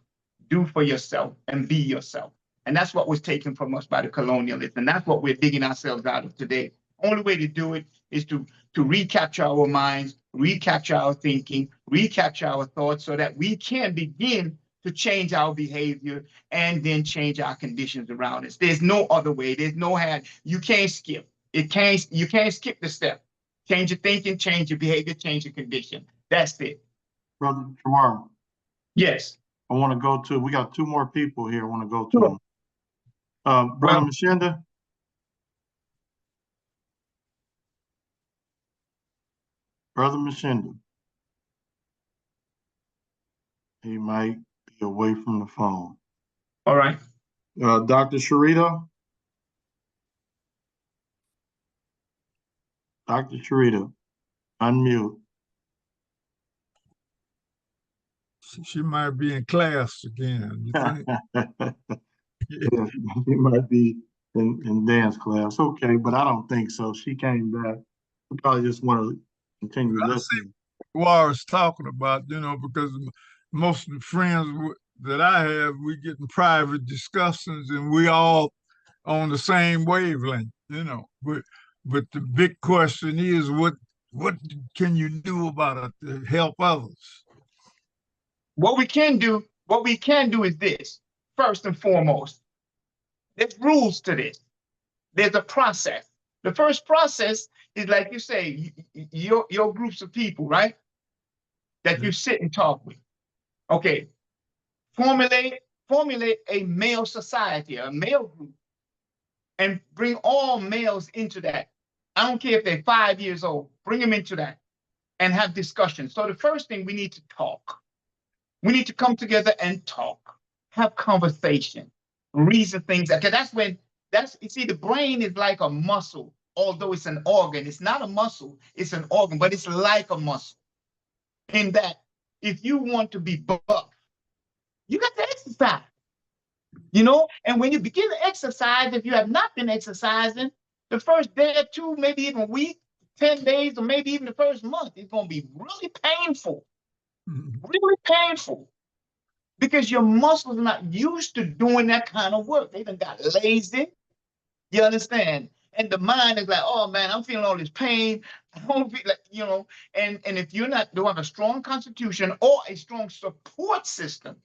do for yourself, and be yourself. And that's what was taken from us by the colonialists. And that's what we're digging ourselves out of today. Only way to do it is to recapture our minds, recapture our thinking, recapture our thoughts so that we can begin to change our behavior and then change our conditions around us. There's no other way. There's no hand. You can't skip. You can't skip the step. Change your thinking, change your behavior, change your condition. That's it. Brother Jamar, Yes. I want to go to, we got two more people here I want to go to. Sure. Brother Mshinda. Brother Mshinda. He might be away from the phone. All right. Dr. Sharita. Dr. Sharita, unmute. She might be in class again. You think? Yeah, he might be in dance class. Okay, but I don't think so. She came back. We probably just want to continue listening. What I was talking about, because most of the friends that I have, we get in private discussions and we all on the same wavelength, But the big question is, what can you do about it to help others? What we can do is this. First and foremost, there's rules to this. There's a process. The first process is, like you say, your groups of people, right? That you sit and talk with. Okay. Formulate a male society, a male group, and bring all males into that. I don't care if they're 5 years old, bring them into that and have discussions. So the first thing, we need to talk. We need to come together and talk, have conversation, reason things. Okay, you see, the brain is like a muscle, although it's an organ. It's not a muscle, it's an organ, but it's like a muscle. In that, if you want to be buff, you got to exercise. And when you begin to exercise, if you have not been exercising, the first day or two, maybe even a week, 10 days, or maybe even the first month, it's going to be really painful. Really painful, because your muscles are not used to doing that kind of work. They done got lazy. You understand? And the mind is like, oh man, I'm feeling all this pain. I don't feel like, and if you don't have a strong constitution or a strong support system,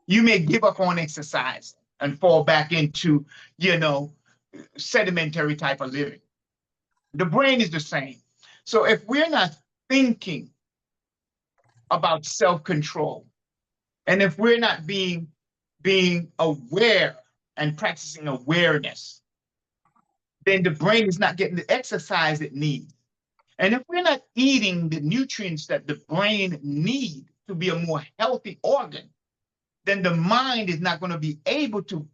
you may give up on exercise and fall back into, sedimentary type of living. The brain is the same. So if we're not thinking about self-control, and if we're not being aware and practicing awareness, then the brain is not getting the exercise it needs. And if we're not eating the nutrients that the brain needs to be a more healthy organ, then the mind is not going to be able to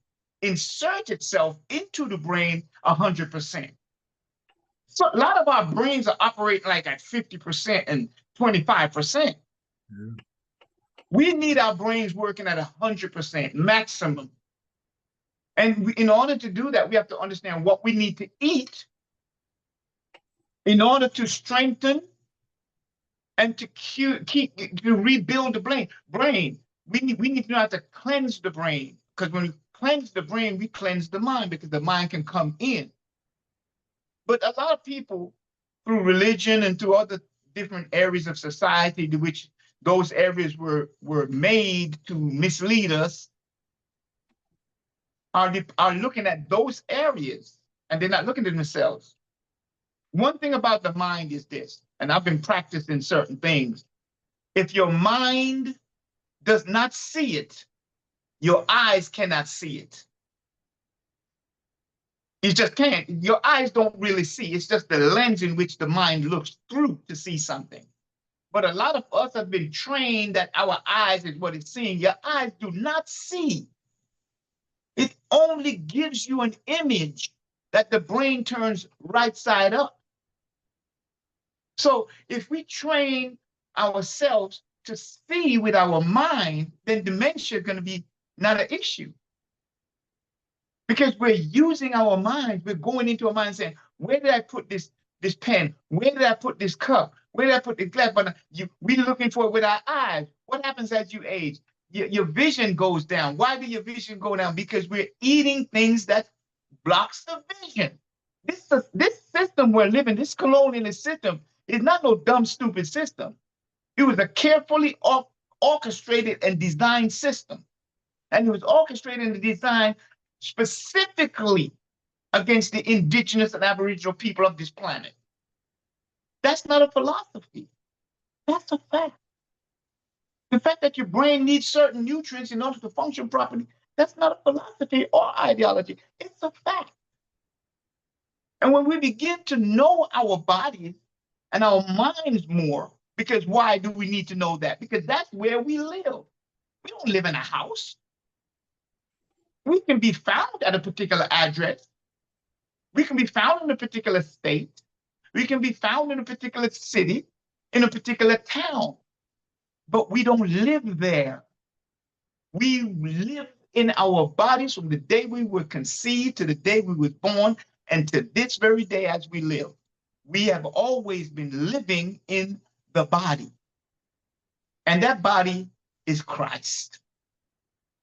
insert itself into the brain 100%. So a lot of our brains are operating like at 50% and 25%. Yeah. We need our brains working at 100% maximum. And in order to do that, we have to understand what we need to eat in order to strengthen And to rebuild the brain, we need to know how to cleanse the brain. Because when we cleanse the brain, we cleanse the mind, because the mind can come in. But a lot of people, through religion and through other different areas of society, to which those areas were made to mislead us, are looking at those areas, and they're not looking at themselves. One thing about the mind is this, and I've been practicing certain things. If your mind does not see it, your eyes cannot see it. You just can't. Your eyes don't really see. It's just the lens in which the mind looks through to see something. But a lot of us have been trained that our eyes is what it's seeing. Your eyes do not see. It only gives you an image that the brain turns right side up. So if we train ourselves to see with our mind, then dementia is going to be not an issue. Because we're using our minds, we're going into our mind saying, where did I put this pen? Where did I put this cup? Where did I put the glass? But we're looking for it with our eyes. What happens as you age? Your vision goes down. Why do your vision go down? Because we're eating things that blocks the vision. This system we're living, this colonialist system, is not no dumb, stupid system. It was a carefully orchestrated and designed system. And it was orchestrated and designed specifically against the indigenous and aboriginal people of this planet. That's not a philosophy. That's a fact. The fact that your brain needs certain nutrients in order to function properly, that's not a philosophy or ideology. It's a fact. And when we begin to know our bodies and our minds more, because why do we need to know that? Because that's where we live. We don't live in a house. We can be found at a particular address. We can be found in a particular state. We can be found in a particular city, in a particular town, but we don't live there. We live in our bodies from the day we were conceived to the day we were born, and to this very day as we live. We have always been living in the body. And that body is Christ.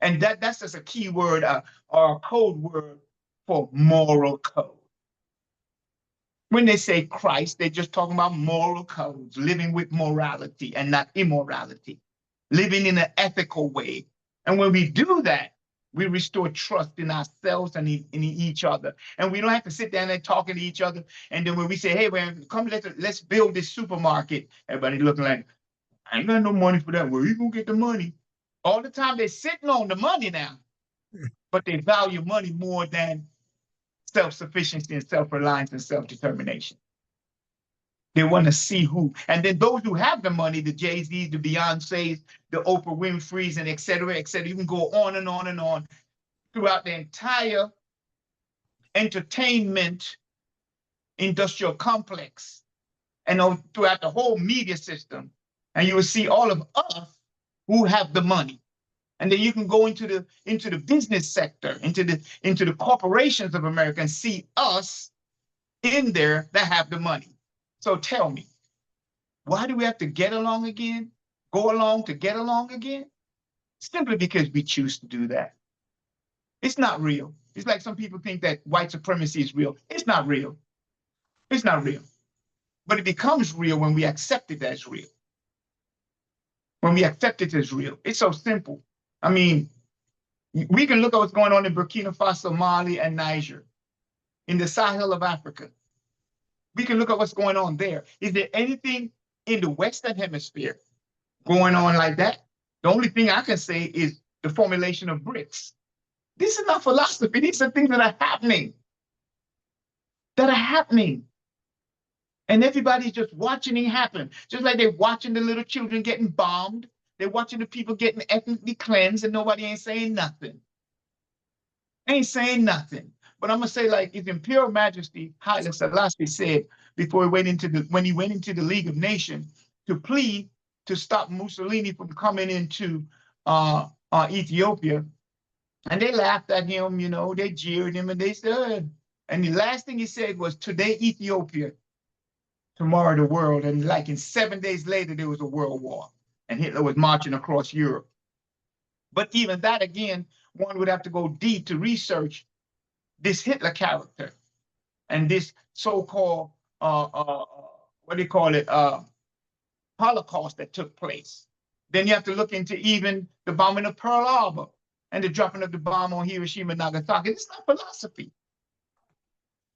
And that's just a key word or a code word for moral code. When they say Christ, they're just talking about moral codes, living with morality and not immorality, living in an ethical way. And when we do that, we restore trust in ourselves and in each other. And we don't have to sit down and talking to each other. And then when we say, hey, man, come, let's build this supermarket, everybody looking like, I ain't got no money for that. Where you gonna get the money? All the time they're sitting on the money now, but they value money more than self-sufficiency and self-reliance and self-determination. They want to see who. And then those who have the money, the Jay-Z's, the Beyoncé's, the Oprah Winfrey's, and et cetera, et cetera. You can go on and on and on throughout the entire entertainment industrial complex and throughout the whole media system. And you will see all of us who have the money. And then you can go into the business sector, into the corporations of America and see us in there that have the money. So tell me, why do we have to get along again? Go along to get along again? Simply because we choose to do that. It's not real. It's like some people think that white supremacy is real. It's not real. It's not real. But it becomes real when we accept it as real. When we accept it as real. It's so simple. I mean, we can look at what's going on in Burkina Faso, Mali, and Niger, in the Sahel of Africa. We can look at what's going on there. Is there anything in the Western Hemisphere going on like that? The only thing I can say is the formulation of BRICS. This is not philosophy. These are things that are happening. That are happening. And everybody's just watching it happen. Just like they're watching the little children getting bombed. They're watching the people getting ethnically cleansed and nobody ain't saying nothing. Ain't saying nothing. But I'm going to say, like His Imperial Majesty Haile Selassie said before he went into the League of Nations to plead to stop Mussolini from coming into Ethiopia. And they laughed at him, you know, they jeered him and they said, and the last thing he said was, today Ethiopia tomorrow the world. And like in 7 days later, there was a world war and Hitler was marching across Europe. But even that, again, one would have to go deep to research this Hitler character and this so-called, what do you call it, Holocaust that took place. Then you have to look into even the bombing of Pearl Harbor and the dropping of the bomb on Hiroshima and Nagasaki. It's not philosophy.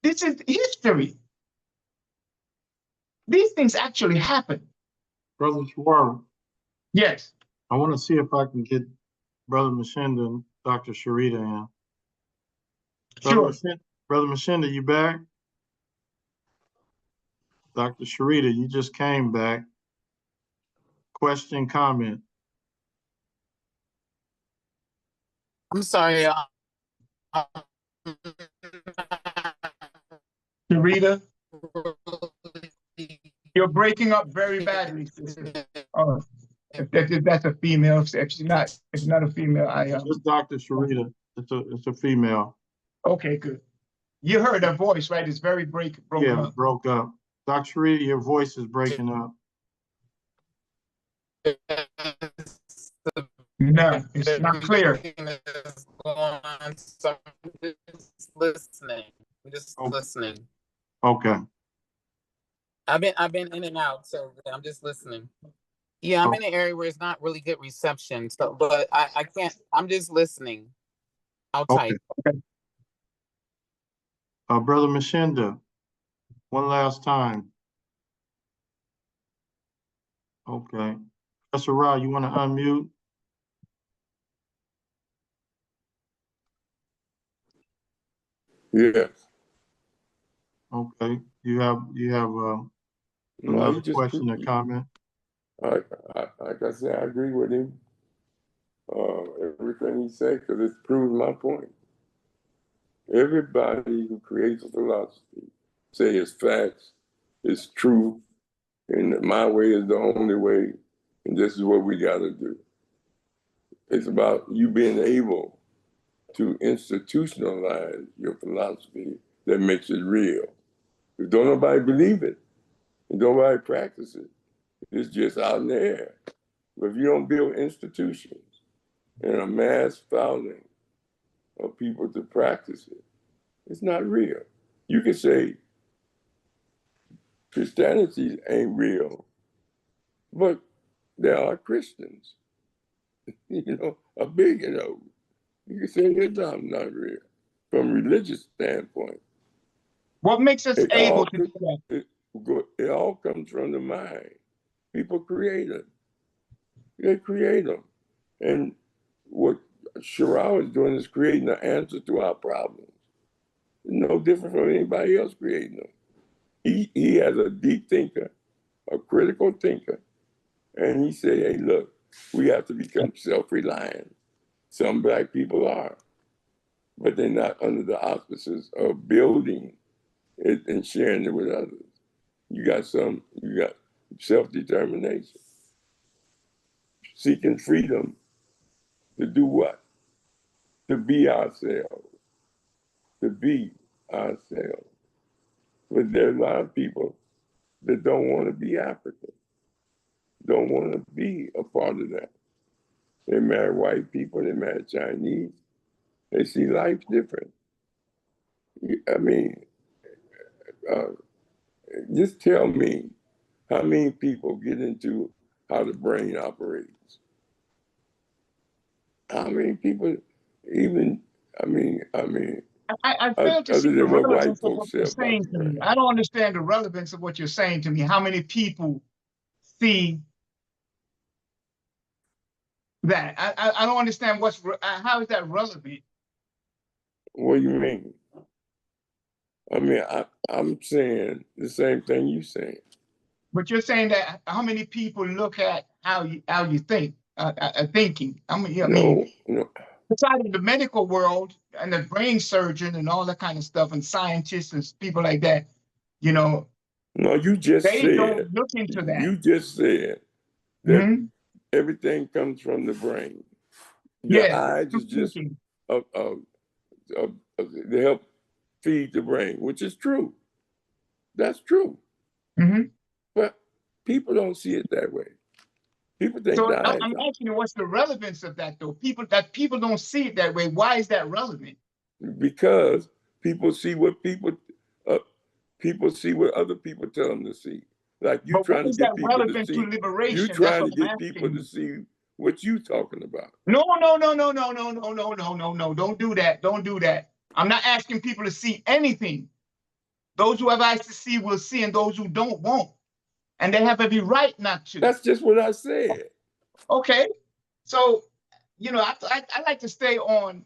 This is history. These things actually happen. Brother Schwartz, Yes. I want to see if I can get Brother Mshinda and Dr. Sharita in. Sure. Brother Mshinda, you back? Dr. Sharita, you just came back. Question, comment. I'm sorry. Sharita, you're breaking up very badly, sister. Oh, if that's a female, if it's not a female, Just Dr. Sharita. It's a female. okay, good. You heard her voice, right? It's very broken Yeah, up. broke up. Dr. Sharita, your voice is breaking up. No, it's not clear. So I'm just listening. I'm just Okay. listening. Okay. I've been in and out, so I'm just listening. Yeah, I'm in an area where it's not really good reception. So, but I can't. I'm just listening. I'll Okay. type. Brother Mshinda, one last time. Okay. Professor Rahh, you want to unmute? Yes. Okay. You have No, another you just question or comment? like I said, I agree with him. Everything he said, because it proves my point. Everybody who creates a philosophy say it's facts, it's true, and my way is the only way, and this is what we got to do. It's about you being able to institutionalize your philosophy that makes it real. If don't nobody believe it, and nobody practice it, it's just out in the air. But if you don't build institutions and a mass following of people to practice it, it's not real. You can say Christianity ain't real, but there are Christians, a billion of them. You can say Islam not real from a religious standpoint. What makes us able to do that? It all comes from the mind. People create them. They create them. And what Shirao is doing is creating an answer to our problems. No different from anybody else creating them. He has a deep thinker, a critical thinker, and he said, hey, look, we have to become self-reliant. Some Black people are, but they're not under the auspices of building it and sharing it with others. You got self-determination, seeking freedom to do what? To be ourselves, to be ourselves. But there are a lot of people that don't want to be African, don't want to be a part of that. They marry white people, they marry Chinese, they see life different. I mean, just tell me how many people get into how the brain operates. How many people even, I fail to see other the than what white relevance of what folks say you're about saying the to me. brain. I don't understand the relevance of what you're saying to me. How many people see that? I don't understand how is that relevant? What do you mean? I'm saying the same thing you saying. But you're saying that how many people look at how you think, thinking? No. Besides the medical world and the brain surgeon and all that kind of stuff, and scientists and people like that, No, you just they said. don't look into that. You just said that everything comes from the brain. The eyes is just they help feed the brain, which is true. That's true. Mhm. But people don't see it that way. People think So that I'm asking you, what's the relevance of that though? People don't see it that way. Why is that relevant? because people see what uh, people see what other people tell them to see. Like you But what trying to is that get people to relevant to see, you liberation? That's trying what to I'm get people asking to you. see what you talking about. No. Don't do that. Don't do that. I'm not asking people to see anything. Those who have eyes to see will see, and those who don't won't. And they have every right not to. That's just what I said. Okay. So, I like to stay on.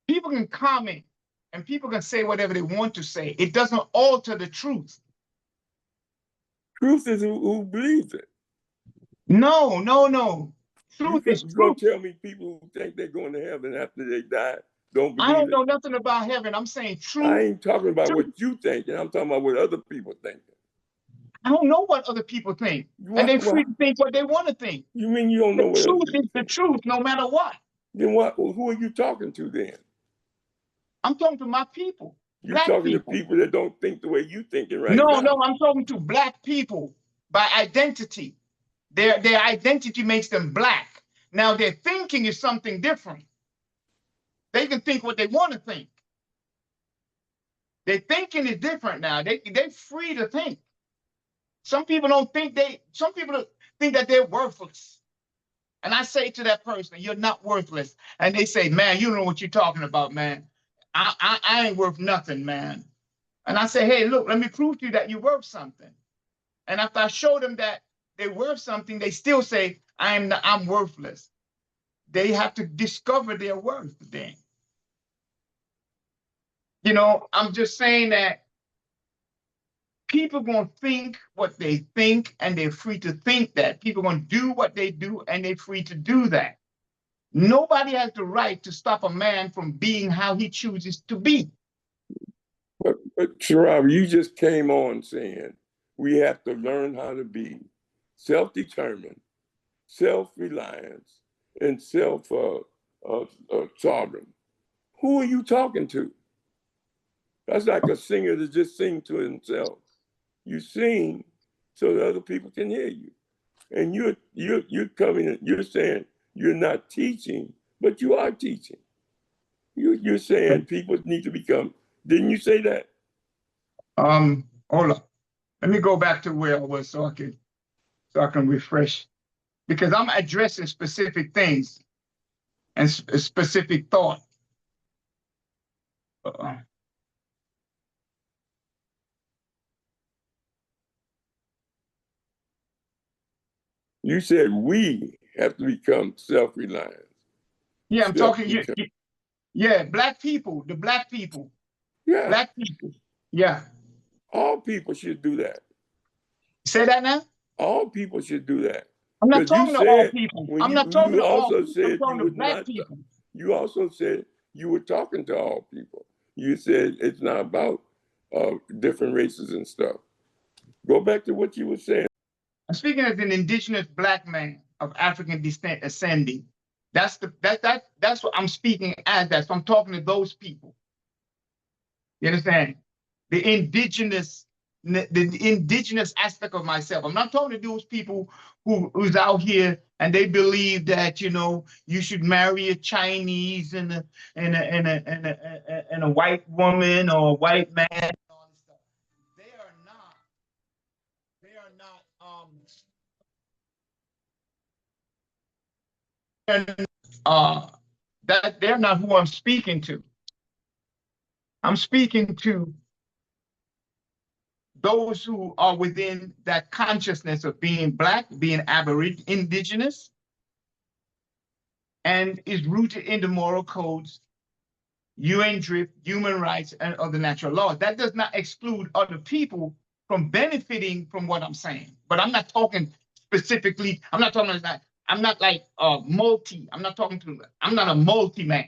People can comment and people can say whatever they want to say. It doesn't alter the truth. Truth is who believes it. No. Truth is You're gonna truth. tell me people who think they're going to heaven after they die don't I believe don't it. know nothing about heaven. I'm saying truth. I ain't talking about Truth. what you think, and I'm talking about what other people think. I don't know what other people think. And they're free to think what they want to think. You mean you don't The know what other truth people is the think? truth, no matter what. Then what? Who are you talking to then? I'm talking to my people, You're black talking to people. people that don't think the way you thinking right No, now. I'm talking to black people by identity. Their identity makes them black. Now their thinking is something different. They can think what they want to think. Their thinking is different now. They're free to think. Some people think that they're worthless. And I say to that person, you're not worthless. And they say, man, you don't know what you're talking about, man. I ain't worth nothing, man. And I say, hey, look, let me prove to you that you're worth something. And after I show them that they're worth something, they still say, I'm worthless. They have to discover their worth then. I'm just saying that people gonna think what they think, and they're free to think that. People gonna do what they do, and they're free to do that. Nobody has the right to stop a man from being how he chooses to be. But Sharita, you just came on saying we have to learn how to be self-determined, self-reliance, and self-sovereign. Who are you talking to? That's like a singer that just sing to himself. You sing so that other people can hear you. And you're coming, you're saying you're not teaching, but you are teaching. You're saying people need to become, didn't you say that? Hold on. Let me go back to where I was so I can refresh. Because I'm addressing specific things and specific thought. You said we have to become self-reliant. Yeah, I'm talking. Yeah, black people, the black people, Yeah, black people. Yeah. all people should do that. Say that now? All people should do that. I'm not Because you talking to all said, people. when I'm not talking you to all also people. I'm said you talking to would black not, people. you also said you were talking to all people. You said it's not about different races and stuff. Go back to what you were saying. I'm speaking as an indigenous black man of African descent ascending. That's what I'm speaking as that. So I'm talking to those people. You understand? The indigenous aspect of myself. I'm not talking to those people who's out here and they believe that you should marry a Chinese and a white woman or a white man and all this stuff. They are not. That they're not who I'm speaking to. I'm speaking to those who are within that consciousness of being black, being aboriginal, indigenous, and is rooted in the moral codes, UN drift, human rights, and other natural laws. That does not exclude other people from benefiting from what I'm saying. But I'm not talking specifically, I'm not like I'm not a multi man.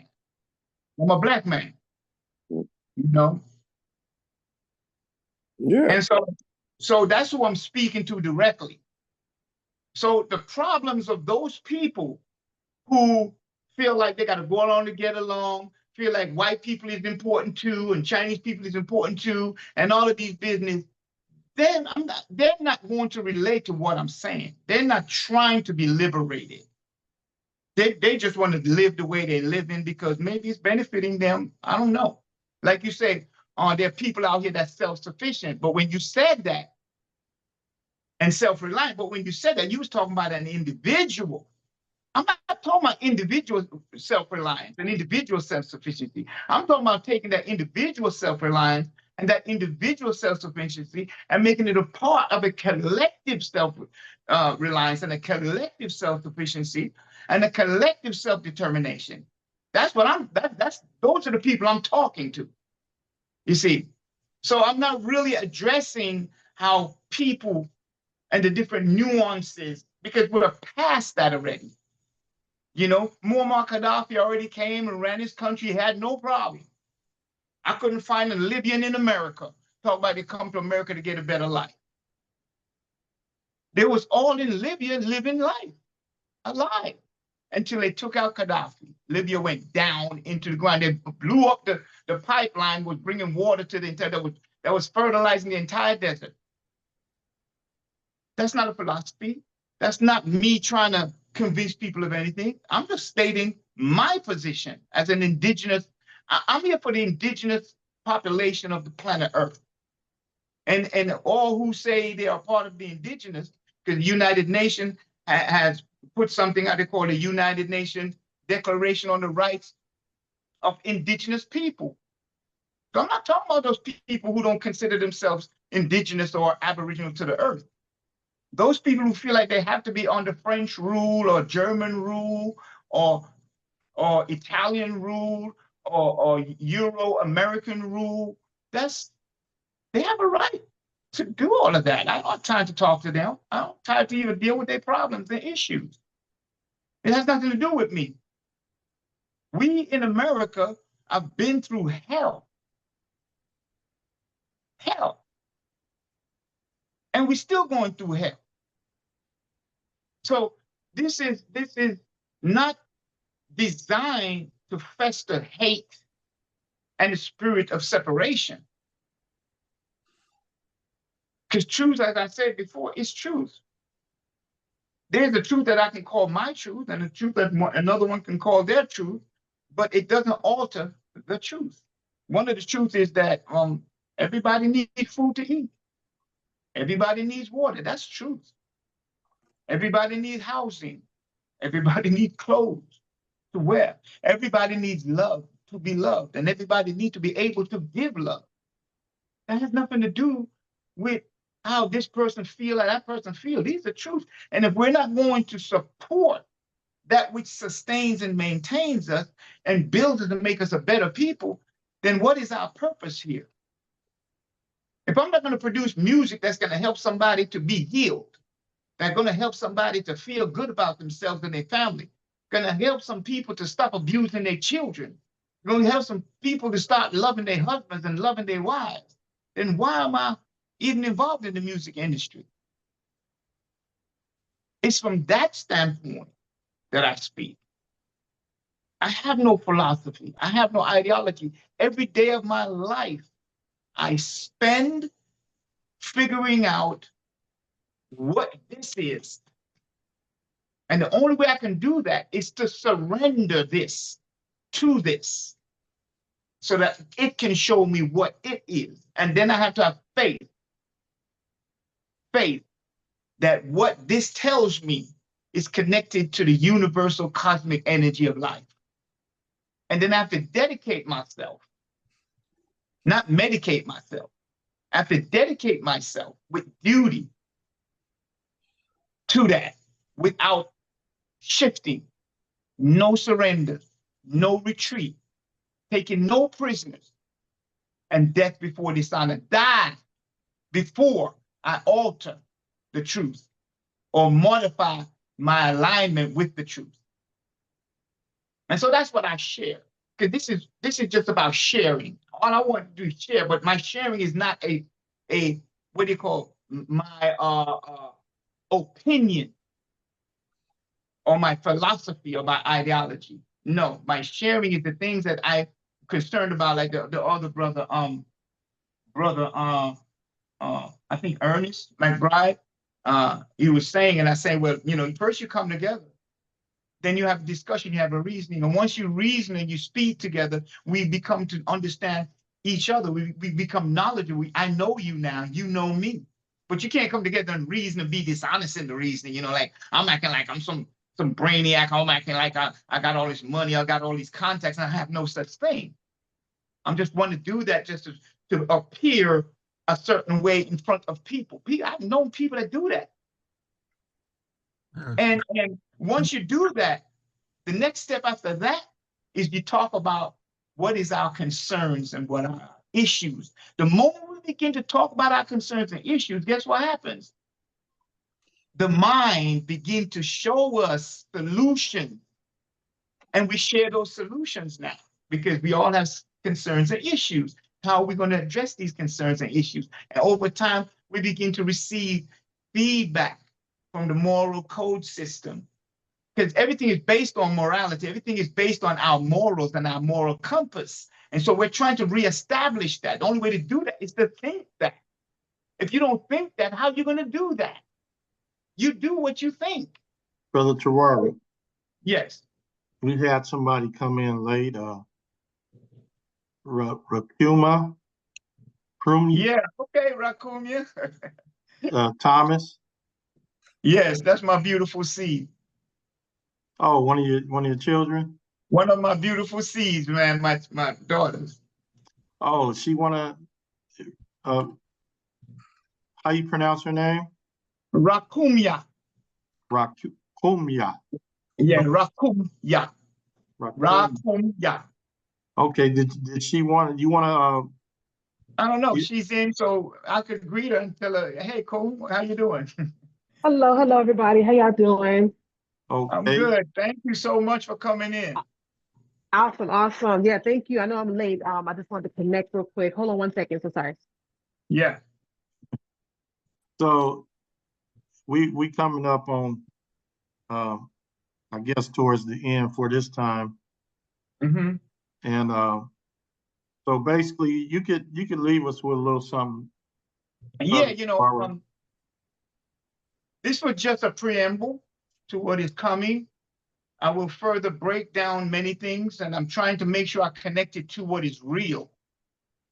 I'm a black man, Yeah. And so that's who I'm speaking to directly. So the problems of those people who feel like they got to go along to get along, feel like white people is important too, and Chinese people is important too, and all of these business, then they're not going to relate to what I'm saying. They're not trying to be liberated. They just want to live the way they live in because maybe it's benefiting them. I don't know. Like you say, there are people out here that's self-sufficient. But when you said that, and self-reliant, but when you said that, you was talking about an individual. I'm not talking about individual self-reliance and individual self-sufficiency. I'm talking about taking that individual self-reliance and that individual self-sufficiency and making it a part of a collective self-reliance and a collective self-sufficiency and a collective self-determination. That's what those are the people I'm talking to. You see, so I'm not really addressing how people and the different nuances, because we're past that already. You know, Muammar Gaddafi already came and ran his country, had no problem. I couldn't find a Libyan in America. Talk about they come to America to get a better life. They was all in Libya living life, alive, until they took out Gaddafi. Libya went down into the ground. They blew up the pipeline, was bringing water to the entire, that was fertilizing the entire desert. That's not a philosophy. That's not me trying to convince people of anything. I'm just stating my position as an indigenous. I'm here for the indigenous population of the planet Earth. And all who say they are part of the indigenous, because the United Nations has put something out they call the United Nations Declaration on the Rights of Indigenous People. So I'm not talking about those people who don't consider themselves indigenous or aboriginal to the earth. Those people who feel like they have to be under French rule or German rule or Italian rule or Euro-American rule, they have a right to do all of that. I don't have time to talk to them. I don't have time to even deal with their problems, their issues. It has nothing to do with me. We in America have been through hell. Hell. And we're still going through hell. So this is not designed to fester hate and the spirit of separation. Because truth, as I said before, is truth. There's the truth that I can call my truth and the truth that another one can call their truth, but it doesn't alter the truth. One of the truths is that everybody needs food to eat. Everybody needs water. That's truth. Everybody needs housing. Everybody needs clothes to wear. Everybody needs love to be loved. And everybody needs to be able to give love. That has nothing to do with how this person feels or that person feels. These are truths. And if we're not going to support that which sustains and maintains us and builds us and make us a better people, then what is our purpose here? If I'm not going to produce music that's going to help somebody to be healed, that's going to help somebody to feel good about themselves and their family, going to help some people to stop abusing their children, going to help some people to start loving their husbands and loving their wives, then why am I even involved in the music industry? It's from that standpoint that I speak. I have no philosophy. I have no ideology. Every day of my life, I spend figuring out what this is. And the only way I can do that is to surrender this to this so that it can show me what it is. And then I have to have faith. Faith that what this tells me is connected to the universal cosmic energy of life. And then I have to dedicate myself, not medicate myself. I have to dedicate myself with duty to that without shifting, no surrender, no retreat, taking no prisoners, and death before dishonor. Die before I alter the truth or modify my alignment with the truth. And so that's what I share. Because this is just about sharing. All I want to do is share, but my sharing is not a what do you call my opinion or my philosophy or my ideology. No, my sharing is the things that I concerned about like the other brother, I think Ernest McBride, he was saying, and I say, well, you know, first you come together, then you have a discussion, you have a reasoning, and once you reason and you speak together, we become to understand each other. We become knowledgeable. I know you now, you know me. But you can't come together and reason and be dishonest in the reasoning. You know, like I'm acting like I'm some brainiac. I'm acting like I got all this money. I got all these contacts, and I have no such thing. I'm just want to do that just to appear a certain way in front of people. I've known people that do that. And once you do that, the next step after that is you talk about what is our concerns and what are our issues. The moment we begin to talk about our concerns and issues, guess what happens? The mind begins to show us solutions, and we share those solutions now because we all have concerns and issues. How are we going to address these concerns and issues? And over time, we begin to receive feedback from the moral code system, because everything is based on morality. Everything is based on our morals and our moral compass. And so we're trying to reestablish that. The only way to do that is to think that. If you don't think that, how are you going to do that? You do what you think. Brother Terwari, Yes. we had somebody come in late, Racumyah, Yeah. Okay, Racumyah. Thomas. Yes, that's my beautiful seed. Oh, one of your children? One of my beautiful seeds, man, my daughters. Oh, she wanna, how you pronounce her name? Racumyah. Racumyah. Yeah, Racumyah. Racumyah. Racumyah. Okay, did she want, you wanna, I don't know. She's in, so I could greet her and tell her, hey, Cole, how you doing? Hello, everybody. How y'all doing? I'm okay, good. Thank you so much for coming in. Awesome. Yeah, thank you. I know I'm late. I just wanted to connect real quick. Hold on 1 second. So sorry. Yeah. so we coming up on, I guess towards the end for this time. Mm-hmm. And so basically you could leave us with a little something. Yeah, you know, this was just a preamble to what is coming. I will further break down many things, and I'm trying to make sure I connect it to what is real,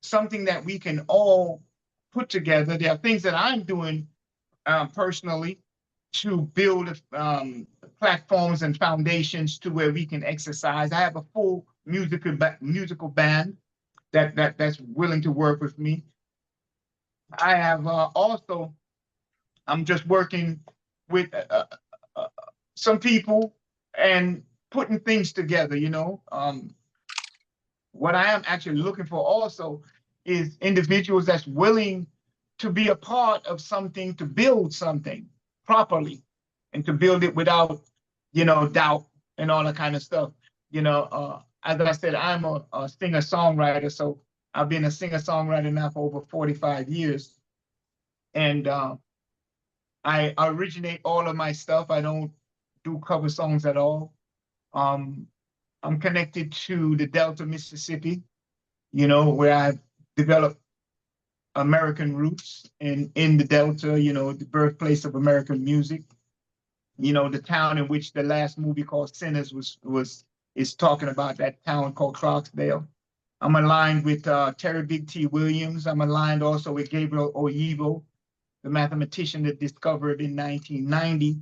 something that we can all put together. There are things that I'm doing personally to build platforms and foundations to where we can exercise. I have a full musical band that's willing to work with me. I have also, I'm just working with some people and putting things together, you know. What I am actually looking for also is individuals that's willing to be a part of something, to build something properly and to build it without, you know, doubt and all that kind of stuff. You know, as I said, I'm a singer-songwriter, so I've been a singer-songwriter now for over 45 years. And I originate all of my stuff. I don't do cover songs at all. I'm connected to the Delta, Mississippi, you know, where I've developed American roots in the Delta, you know, the birthplace of American music. You know, the town in which the last movie called Sinners is talking about, that town called Clarksdale. I'm aligned with Terry Big T. Williams. I'm aligned also with Gabriel Oyevo, the mathematician that discovered in 1990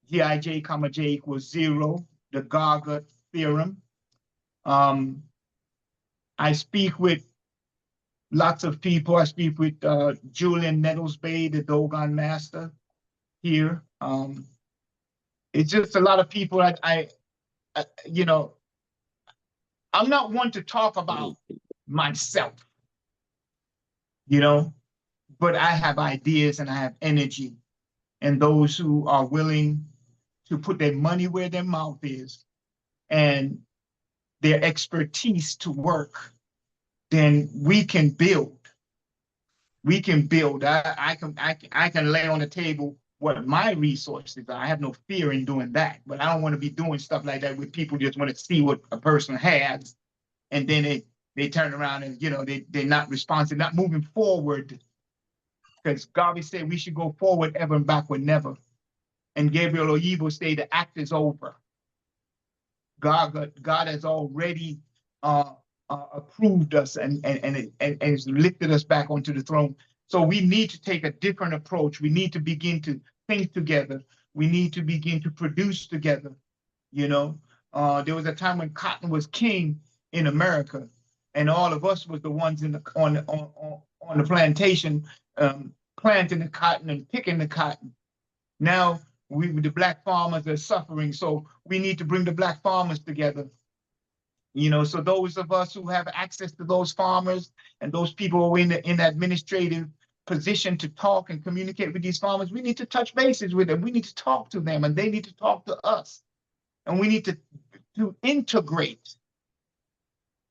Gij, J equals 0, the Gaga theorem. I speak with lots of people. I speak with Julian Nettlesbay, the Dogon master here. It's just a lot of people. I you know, I'm not one to talk about myself, you know, but I have ideas and I have energy. And those who are willing to put their money where their mouth is and their expertise to work, then we can build. We can build. I can lay on the table what my resources are. I have no fear in doing that, but I don't want to be doing stuff like that where people just want to see what a person has, and then they turn around and, they're not responsive, not moving forward. Because Garvey said we should go forward ever and backward never. And Gabriel Oyibo said the act is over. God has already approved us and has lifted us back onto the throne. So we need to take a different approach. We need to begin to think together. We need to begin to produce together. There was a time when cotton was king in America, and all of us was the ones on the plantation, planting the cotton and picking the cotton. Now the black farmers are suffering, so we need to bring the black farmers together. So those of us who have access to those farmers and those people who are in the administrative position to talk and communicate with these farmers, we need to touch bases with them. We need to talk to them, and they need to talk to us. And we need to integrate.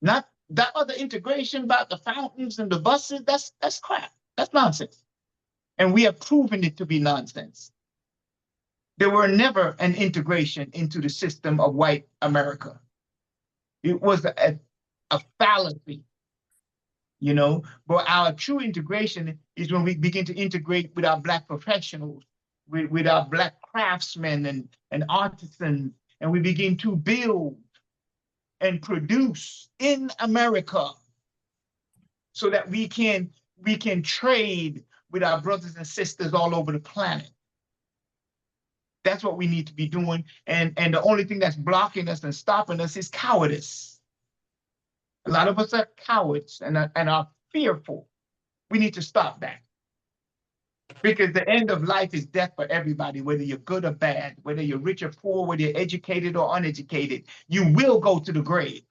Not that other integration about the fountains and the buses, that's crap. That's nonsense. And we have proven it to be nonsense. There were never an integration into the system of white America. It was a fallacy, but our true integration is when we begin to integrate with our black professionals, with our black craftsmen and artisans, and we begin to build and produce in America so that we can trade with our brothers and sisters all over the planet. That's what we need to be doing. And the only thing that's blocking us and stopping us is cowardice. A lot of us are cowards and are fearful. We need to stop that. Because the end of life is death for everybody, whether you're good or bad, whether you're rich or poor, whether you're educated or uneducated, you will go to the grave.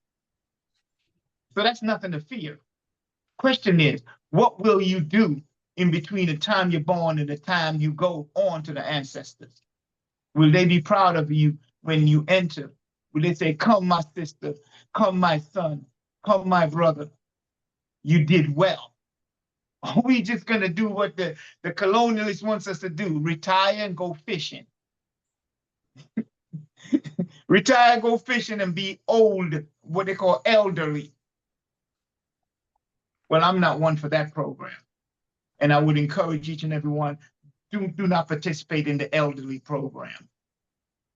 So that's nothing to fear. Question is, what will you do in between the time you're born and the time you go on to the ancestors? Will they be proud of you when you enter? Will they say, come my sister, come my son, come my brother, you did well? Are we just gonna do what the colonialist wants us to do, retire and go fishing? Retire, go fishing and be old, what they call elderly. Well, I'm not one for that program. And I would encourage each and every one, do not participate in the elderly program.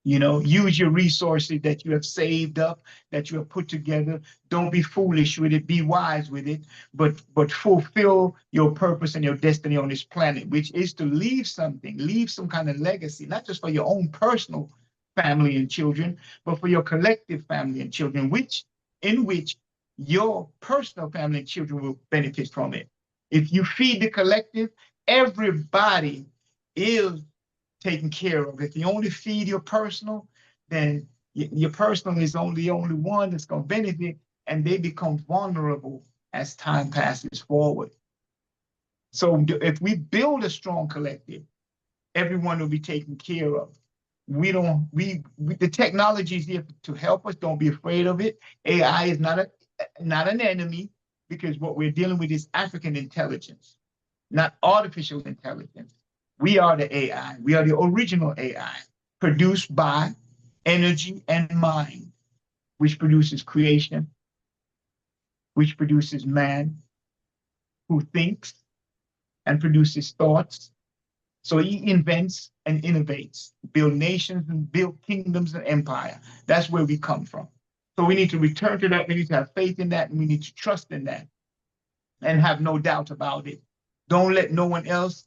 Use your resources that you have saved up, that you have put together. Don't be foolish with it, be wise with it, but fulfill your purpose and your destiny on this planet, which is to leave something, leave some kind of legacy, not just for your own personal family and children, but for your collective family and children, in which your personal family and children will benefit from it. If you feed the collective, everybody is taken care of. If you only feed your personal, then your personal is only the only one that's going to benefit, and they become vulnerable as time passes forward. So if we build a strong collective, everyone will be taken care of. The technology is here to help us. Don't be afraid of it. AI is not an enemy, because what we're dealing with is African intelligence, not artificial intelligence. We are the AI. We are the original AI, produced by energy and mind, which produces creation, which produces man who thinks and produces thoughts. So he invents and innovates, build nations and build kingdoms and empire. That's where we come from. So we need to return to that. We need to have faith in that, and we need to trust in that and have no doubt about it. Don't let no one else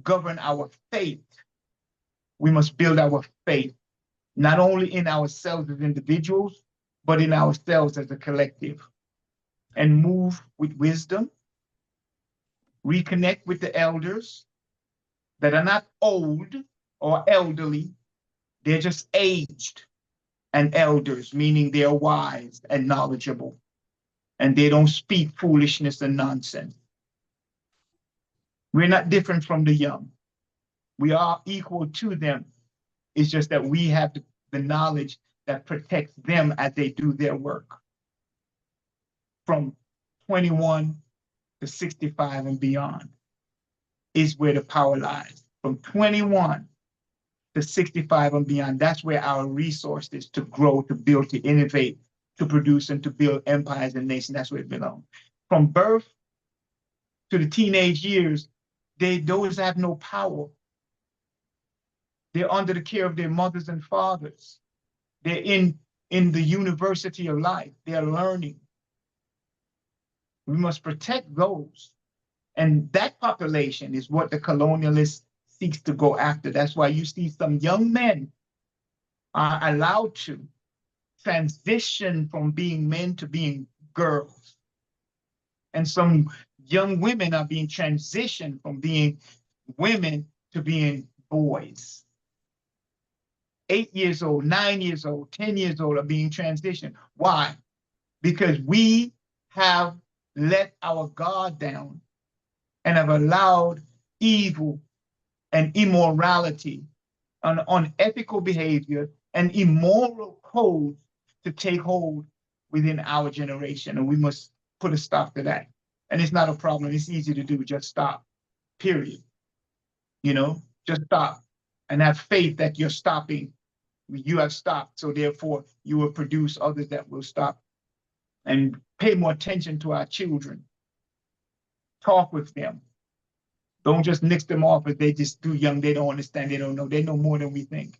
govern our faith. We must build our faith, not only in ourselves as individuals, but in ourselves as a collective, and move with wisdom, reconnect with the elders that are not old or elderly, they're just aged, and elders, meaning they're wise and knowledgeable, and they don't speak foolishness and nonsense. We're not different from the young. We are equal to them. It's just that we have the knowledge that protects them as they do their work. From 21 to 65 and beyond is where the power lies. From 21 to 65 and beyond, that's where our resources to grow, to build, to innovate, to produce and to build empires and nations. That's where it belongs. From birth to the teenage years, those have no power. They're under the care of their mothers and fathers. They're in the university of life. They're learning. We must protect those. And that population is what the colonialist seeks to go after. That's why you see some young men are allowed to transition from being men to being girls. And some young women are being transitioned from being women to being boys. 8 years old, 9 years old, 10 years old are being transitioned. Why? Because we have let our guard down and have allowed evil and immorality and unethical behavior and immoral codes to take hold within our generation. And we must put a stop to that. And it's not a problem. It's easy to do. Just stop, period. You know, just stop and have faith that you're stopping. You have stopped. So therefore, you will produce others that will stop. And pay more attention to our children. Talk with them. Don't just nix them off if they just too young. They don't understand. They don't know. They know more than we think.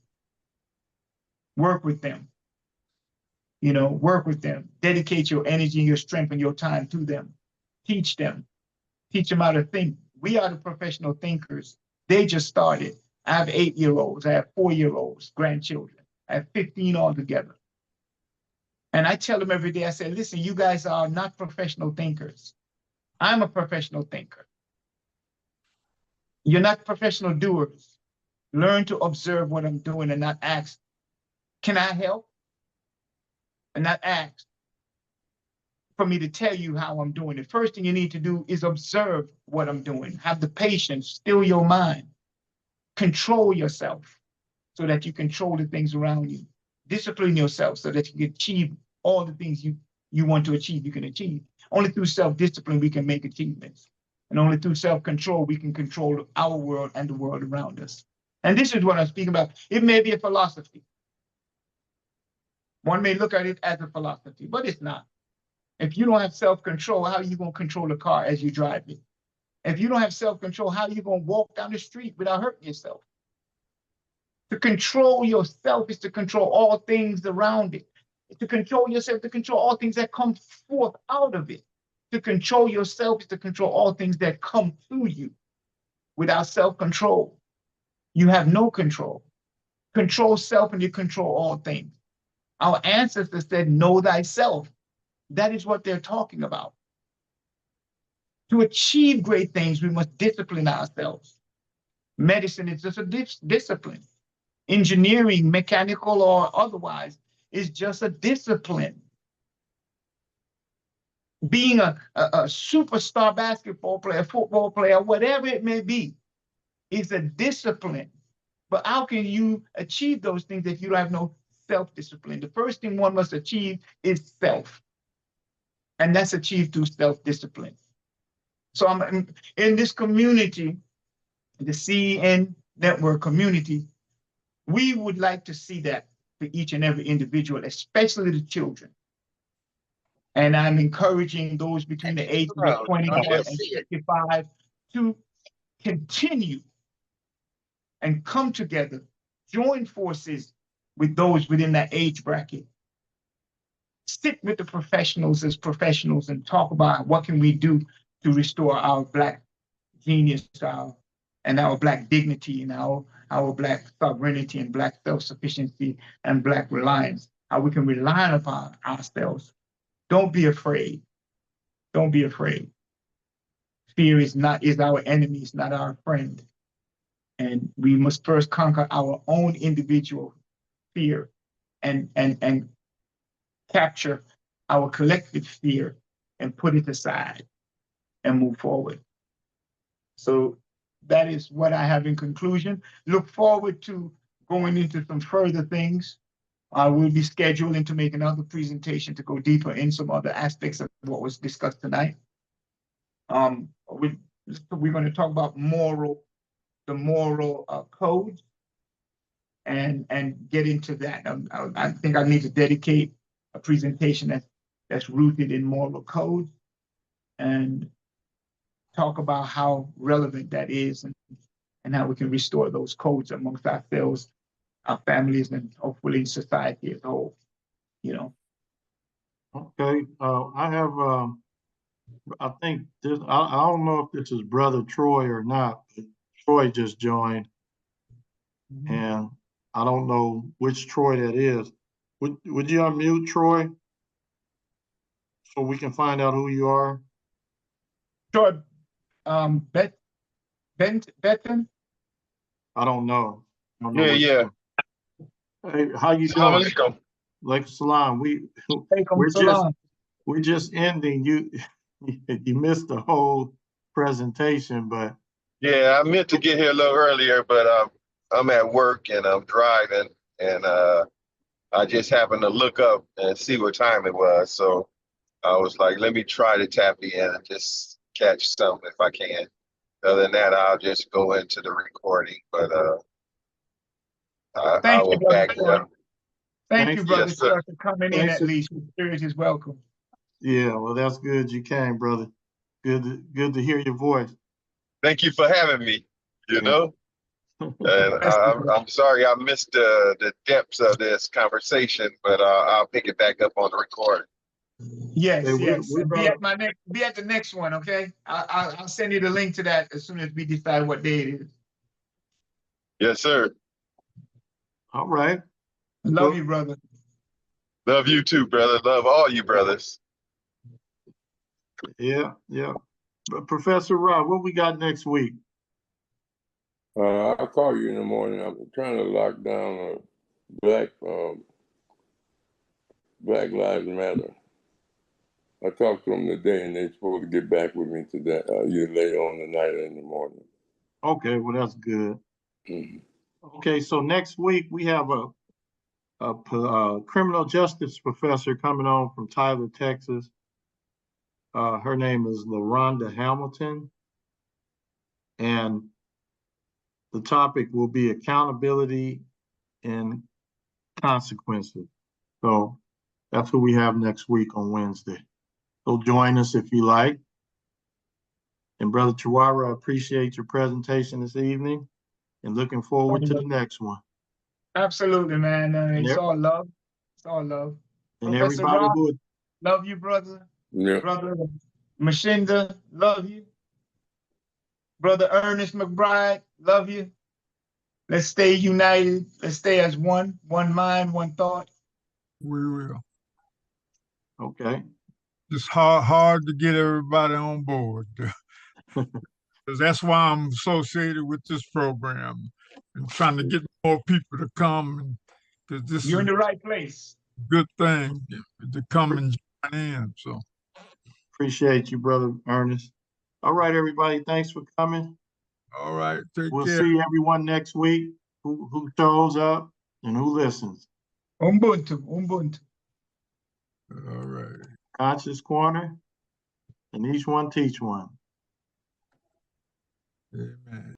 Work with them. You know, work with them. Dedicate your energy and your strength and your time to them. Teach them. Teach them how to think. We are the professional thinkers. They just started. I have 8-year-olds. I have 4-year-olds, grandchildren. I have 15 altogether. And I tell them every day, I say, listen, you guys are not professional thinkers. I'm a professional thinker. You're not professional doers. Learn to observe what I'm doing and not ask, can I help? And not ask for me to tell you how I'm doing. The first thing you need to do is observe what I'm doing. Have the patience, still your mind. Control yourself so that you control the things around you. Discipline yourself so that you can achieve all the things you want to achieve, you can achieve. Only through self-discipline we can make achievements. And only through self-control we can control our world and the world around us. And this is what I'm speaking about. It may be a philosophy. One may look at it as a philosophy, but it's not. If you don't have self-control, how are you going to control a car as you drive it? If you don't have self-control, how are you going to walk down the street without hurting yourself? To control yourself is to control all things around it. To control yourself, to control all things that come forth out of it. To control yourself is to control all things that come through you. Without self-control, you have no control. Control self and you control all things. Our ancestors said, know thyself. That is what they're talking about. To achieve great things, we must discipline ourselves. Medicine is just a discipline. Engineering, mechanical or otherwise, is just a discipline. Being a superstar basketball player, football player, whatever it may be, is a discipline. But how can you achieve those things if you don't have no self-discipline? The first thing one must achieve is self. And that's achieved through self-discipline. So I'm in this community, the CEN network community, we would like to see that for each and every individual, especially the children. And I'm encouraging those between the ages of 21 and 65 to continue and come together, join forces with those within that age bracket. Sit with the professionals as professionals and talk about what can we do to restore our Black genius and our Black dignity and our Black sovereignty and Black self-sufficiency and Black reliance, how we can rely upon ourselves. Don't be afraid. Don't be afraid. Fear is our enemy, it's not our friend. And we must first conquer our own individual fear and capture our collective fear and put it aside and move forward. So that is what I have in conclusion. Look forward to going into some further things. I will be scheduling to make another presentation to go deeper in some other aspects of what was discussed tonight. We're going to talk about the moral codes and get into that. I think I need to dedicate a presentation that's rooted in moral code, and talk about how relevant that is, and how we can restore those codes amongst ourselves, our families, and hopefully society as a whole, you know. Okay, I have, I think this, I don't know if this is Brother Troy or not, but Troy just joined, and I don't know which Troy that is. Would you unmute Troy? So we can find out who you are? Sure. Benton? I don't know. I don't know Yeah, which yeah. one. Hey, how you Salam doing? alaikum. Like salam, Alaikum salam. we're just ending. You missed the whole presentation, but Yeah, I meant to get here a little earlier, but I'm at work and I'm driving, and I just happened to look up and see what time it was. So I was like, let me try to tap in and just catch something if I can. Other than that, I'll just go into the recording. But I Thank you, will Brother back Troy. up. Thank you, Brother Yes, sir. Troy, for coming in thanks. at least. Your spirit is welcome. Yeah, well, that's good you came, brother. Good to hear your voice. Thank you for having me. You Yeah. know, and I'm sorry I missed the depths of this conversation, but I'll pick it back up on the recording. Yes, Hey, yes. we're Be about, at the next one, okay? I'll send you the link to that as soon as we decide what day it is. Yes, sir. all right. Love Well, you, brother. Love you too, brother. Love all you brothers. yeah. But Professor Rob, what we got next week? I'll call you in the morning. I'm trying to lock down Black Lives Matter. I talked to them today, and they're supposed to get back with me today, either later on tonight or in the morning. Okay, well, that's good. Mm-hmm. Okay, so next week we have a criminal justice professor coming on from Tyler, Texas. Her name is LaRonda Hamilton, and the topic will be accountability and consequences. So that's who we have next week on Wednesday. So join us if you like. And Brother Chihuahua, I appreciate your presentation this evening and looking forward to the next one. Absolutely, man. And, It's all love. It's all love. and Professor everybody Rob, who, love you, brother. Yeah. Brother Mshinda, love you. Brother Ernest McBride, love you. Let's stay united. Let's stay as one mind, one thought. We will. okay. It's hard to get everybody on board. Because that's why I'm associated with this program and trying to get more people to come. Because this You're is in the right place. a good thing to come and join in. So, Appreciate you, Brother Ernest. All right, everybody. Thanks for coming. all right, take We'll care. see everyone next week who shows up and who listens. Ubuntu. All right. Conscious Corner, and each one teach one. Amen.